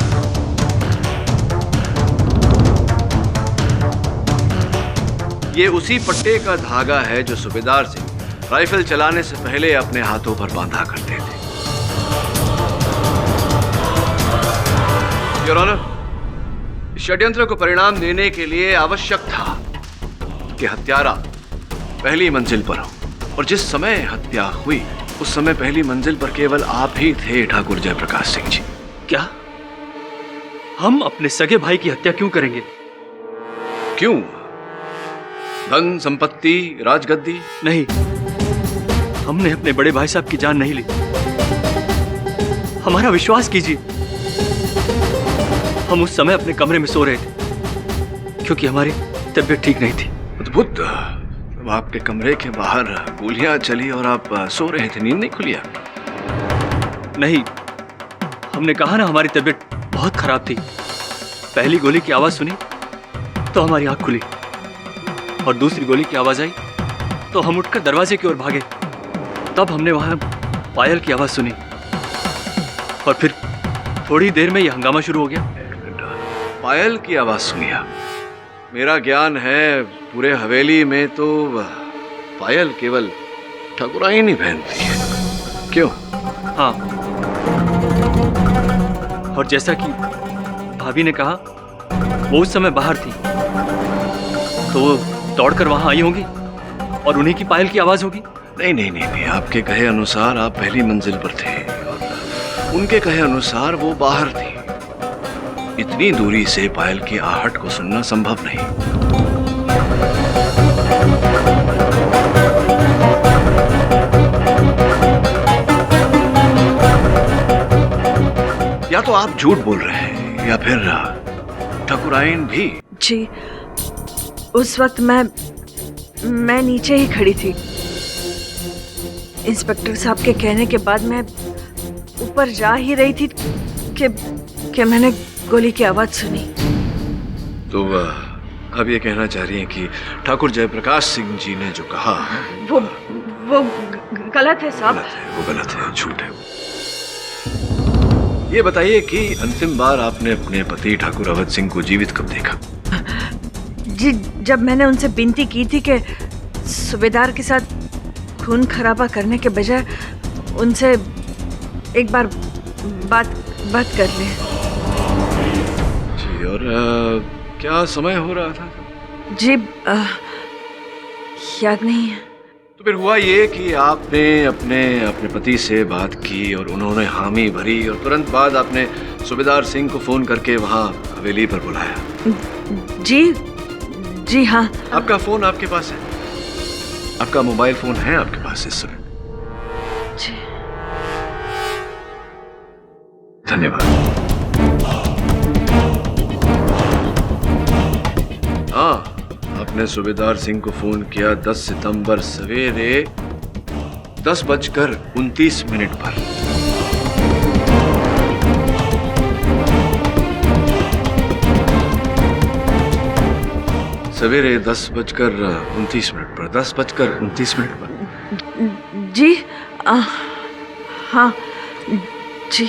ये उसी पट्टे का धागा है जो सूबेदार सिंह राइफल चलाने से पहले अपने हाथों पर बांधा करते थे। योर ऑनर, षड्यंत्र को परिणाम देने के लिए आवश्यक था कि हत्यारा पहली मंजिल पर हो, और जिस समय हत्या हुई उस समय पहली मंजिल पर केवल आप ही थे ठाकुर जयप्रकाश सिंह जी।
क्या हम अपने सगे भाई की हत्या क्यों करेंगे?
क्यों? धन संपत्ति, राजगद्दी?
नहीं, हमने अपने बड़े भाई साहब की जान नहीं ली। हमारा विश्वास कीजिए, हम उस समय अपने कमरे में सो रहे थे क्योंकि हमारी तबीयत ठीक नहीं थी।
अद्भुत। आपके कमरे के बाहर गोलियां चली और आप सो रहे थे, नींद नहीं खुली आपकी?
नहीं, हमने कहा ना हमारी तबीयत बहुत खराब थी। पहली गोली की आवाज सुनी तो हमारी आंख खुली और दूसरी गोली की आवाज आई तो हम उठकर दरवाजे की ओर भागे। तब हमने वहां पायल की आवाज सुनी और फिर थोड़ी देर में यह हंगामा शुरू हो गया।
पायल की आवाज सुनी? मेरा ज्ञान है पूरे हवेली में तो पायल केवल ठाकुराइन ही पहनती है। क्यों?
हाँ, और जैसा कि भाभी ने कहा वो उस समय बाहर थी तो वो दौड़कर वहां आई होंगी और उन्हीं की पायल की आवाज होगी।
नहीं नहीं नहीं नहीं, आपके कहे अनुसार आप पहली मंजिल पर थे और उनके कहे अनुसार वो बाहर थी। इतनी दूरी से पायल की आहट को सुनना संभव नहीं। या तो आप झूठ बोल रहे हैं या फिर ठाकुराइन भी।
जी, उस वक्त मैं नीचे ही खड़ी थी। इंस्पेक्टर साहब के कहने के बाद मैं ऊपर जा ही रही थी कि मैंने गोली की आवाज सुनी।
तो अब ये कहना चाह रही हैं कि ठाकुर जयप्रकाश सिंह जी ने जो कहा
वो गलत है साहब।
वो गलत है, झूठ है। ये बताइए कि अंतिम बार आपने अपने पति ठाकुर अवध सिंह को जीवित कब देखा?
जी, जब मैंने उनसे विनती की थी कि सूबेदार के साथ खून खराबा करने के बजाय उनसे एक बार बात कर ले।
जी, और क्या समय हो रहा था?
जी, याद नहीं है।
तो फिर हुआ ये कि आपने अपने पति से बात की और उन्होंने हामी भरी और तुरंत बाद आपने सूबेदार सिंह को फोन करके वहां हवेली पर बुलाया।
जी हाँ।
आपका फोन आपके पास है? आपका मोबाइल फोन है आपके पास इस समय?
जी।
धन्यवाद। हाँ, आपने सूबेदार सिंह को फोन किया 10 सितंबर सवेरे 10:29 पर। सवेरे 10:29 पर, 10:29 पर।
जी, हाँ जी।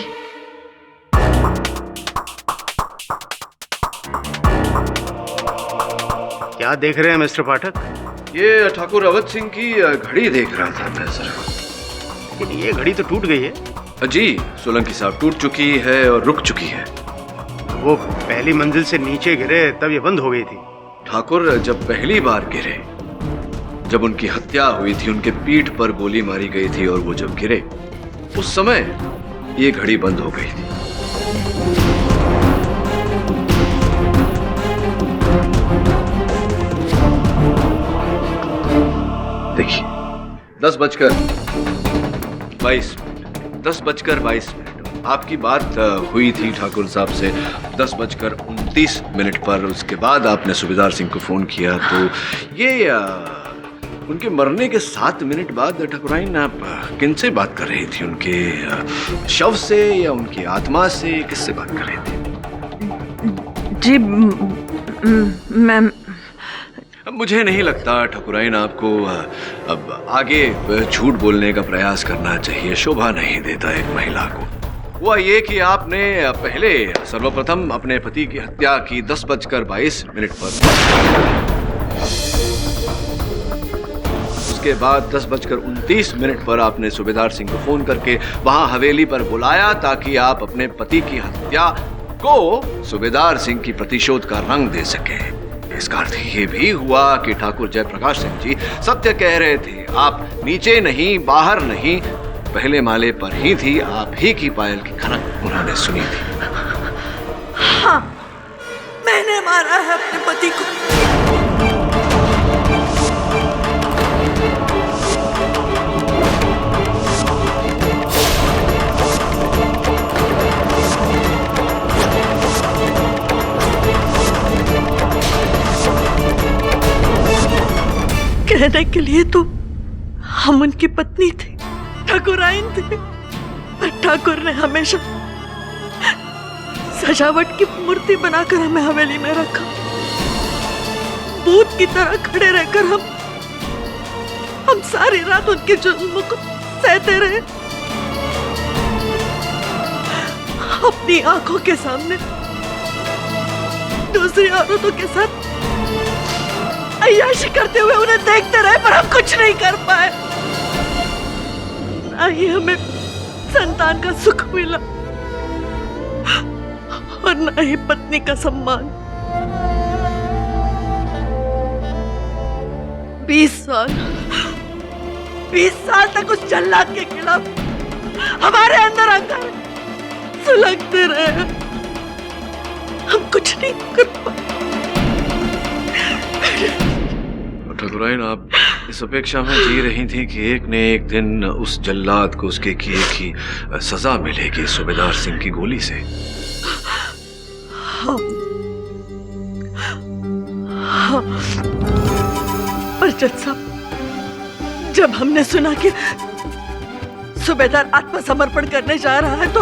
क्या देख रहे हैं मिस्टर पाठक?
ये ठाकुर अवध सिंह की घड़ी देख रहा था मैं सर।
लेकिन ये घड़ी तो टूट गई है।
जी सोलंकी साहब, टूट चुकी है और रुक चुकी है।
वो पहली मंजिल से नीचे गिरे तब ये बंद हो गई थी।
ठाकुर जब पहली बार गिरे, जब उनकी हत्या हुई थी, उनके पीठ पर गोली मारी गई थी और वो जब गिरे उस समय ये घड़ी बंद हो गई थी। देखिए 10:22 आपकी बात हुई थी ठाकुर साहब से 10:29 पर। उसके बाद आपने सूबेदार सिंह को फोन किया, तो ये उनके मरने के 7 मिनट बाद ठाकुराइन आप किनसे बात कर रही थी? उनके शव से या उनकी आत्मा से? किससे बात कर रही थी?
जी मैम,
मुझे नहीं लगता ठाकुराइन आपको अब आगे झूठ बोलने का प्रयास करना चाहिए, शोभा नहीं देता एक महिला को। हुआ ये कि आपने पहले सर्वप्रथम अपने पति की हत्या की 10:22 पर। उसके बाद 10:29 पर आपने सूबेदार सिंह को फोन करके वहां हवेली पर बुलाया ताकि आप अपने पति की हत्या को सूबेदार सिंह की प्रतिशोध का रंग दे सके। इसका अर्थ ये भी हुआ कि ठाकुर जयप्रकाश सिंह जी सत्य कह रहे थे। आप नीचे नहीं, बाहर नहीं, पहले माले पर ही थी। आप ही की पायल की खनक उन्होंने सुनी थी।
हाँ, मैंने मारा है अपने पति को। कहने के लिए तो हम उनकी पत्नी थे, ठाकुराइन थे, पर ठाकुर ने हमेशा सजावट की मूर्ति बनाकर हमें हवेली में रखा। भूत की तरह खड़े रहकर हम सारी रात उनके जुल्म को सहते रहे। अपनी आंखों के सामने दूसरी औरतों के साथ अय्याशी करते हुए उन्हें देखते रहे, पर हम कुछ नहीं कर पाए। ना ही हमें संतान का सुख मिला और ना ही पत्नी का सम्मान। 20 साल तक उस जल्लाद के खिलाफ हमारे अंदर अंदर सुलगते रहे, हम कुछ नहीं कर पाए।
ठाकुराइन आप इस अपेक्षा में जी रही थी कि एक न एक दिन उस जल्लाद को उसके किए की सजा मिलेगी सूबेदार सिंह की गोली से।
हाँ, हाँ। पर जज साहब, जब हमने सुना कि सूबेदार आत्मसमर्पण करने जा रहा है तो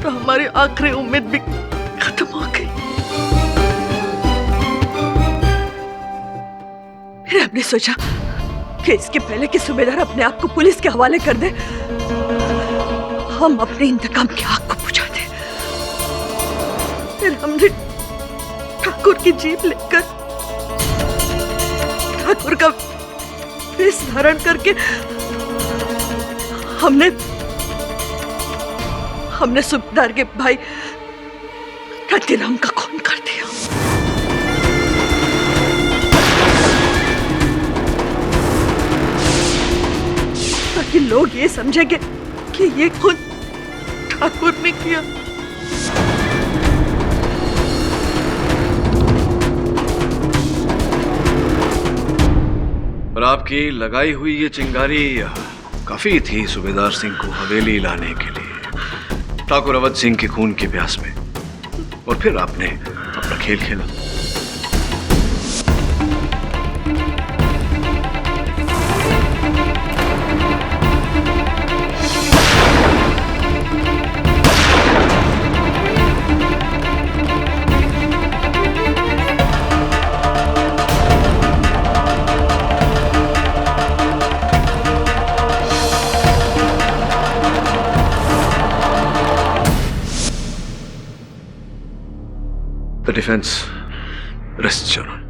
हमारी आखिरी उम्मीद भी खत्म हो गई। फिर हमने सोचा कि इसके पहले कि सूबेदार अपने आप को पुलिस के हवाले कर दे, हम अपने इंतकाम की आग को बुझा दें। फिर हमने ठाकुर की जीप लेकर ठाकुर का वेश धारण करके हमने सूबेदार के भाई रतिराम का खून कर दिया। ताकि लोग ये समझेंगे कि ये खून ठाकुर ने किया।
पर आपकी लगाई हुई ये चिंगारी काफी थी सूबेदार सिंह को हवेली लाने के लिए, ठाकुर अवध सिंह के खून के प्यास में, और फिर आपने अपना खेल खेला। The defense rests, Your Honor.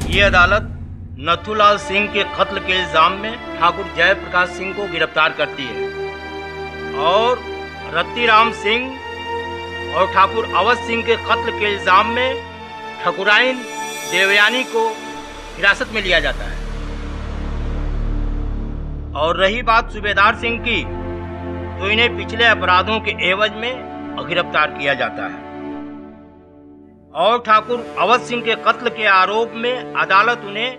ये अदालत नथुलाल सिंह के कत्ल के इल्जाम में ठाकुर जयप्रकाश सिंह को गिरफ्तार करती है और रतिराम सिंह और ठाकुर अवध सिंह के कत्ल के इल्जाम में ठाकुराइन देवयानी को हिरासत में लिया जाता है। और रही बात सूबेदार सिंह की, तो इन्हें पिछले अपराधों के एवज में गिरफ्तार किया जाता है और ठाकुर अवध सिंह के कत्ल के आरोप में अदालत उन्हें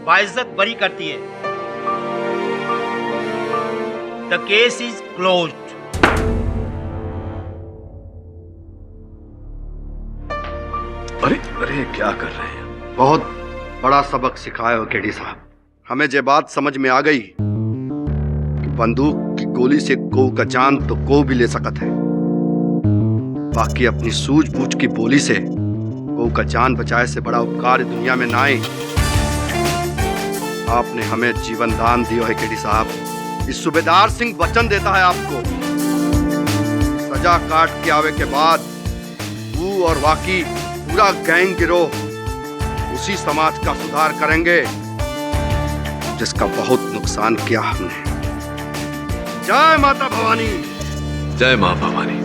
बाइज्जत बरी करती है। The case is closed.
अरे अरे क्या कर रहे हैं?
बहुत बड़ा सबक सिखाए हो केडी साहब। हमें ये बात समझ में आ गई कि बंदूक की गोली से को का जान तो को भी ले सकत है, बाकी अपनी सूझबूझ की बोली से को का जान बचाए से बड़ा उपकार दुनिया में ना आए। आपने हमें जीवन दान दिया है केडी साहब। इस सूबेदार सिंह वचन देता है आपको, सजा काट के आवे के बाद वो और वाकी पूरा गैंग गिरोह उसी समाज का सुधार करेंगे जिसका बहुत नुकसान किया हमने। जय माता भवानी।
जय मां भवानी।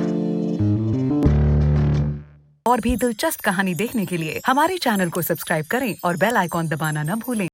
और भी दिलचस्प कहानी देखने के लिए हमारे चैनल को सब्सक्राइब करें और बेल आइकॉन दबाना न भूलें।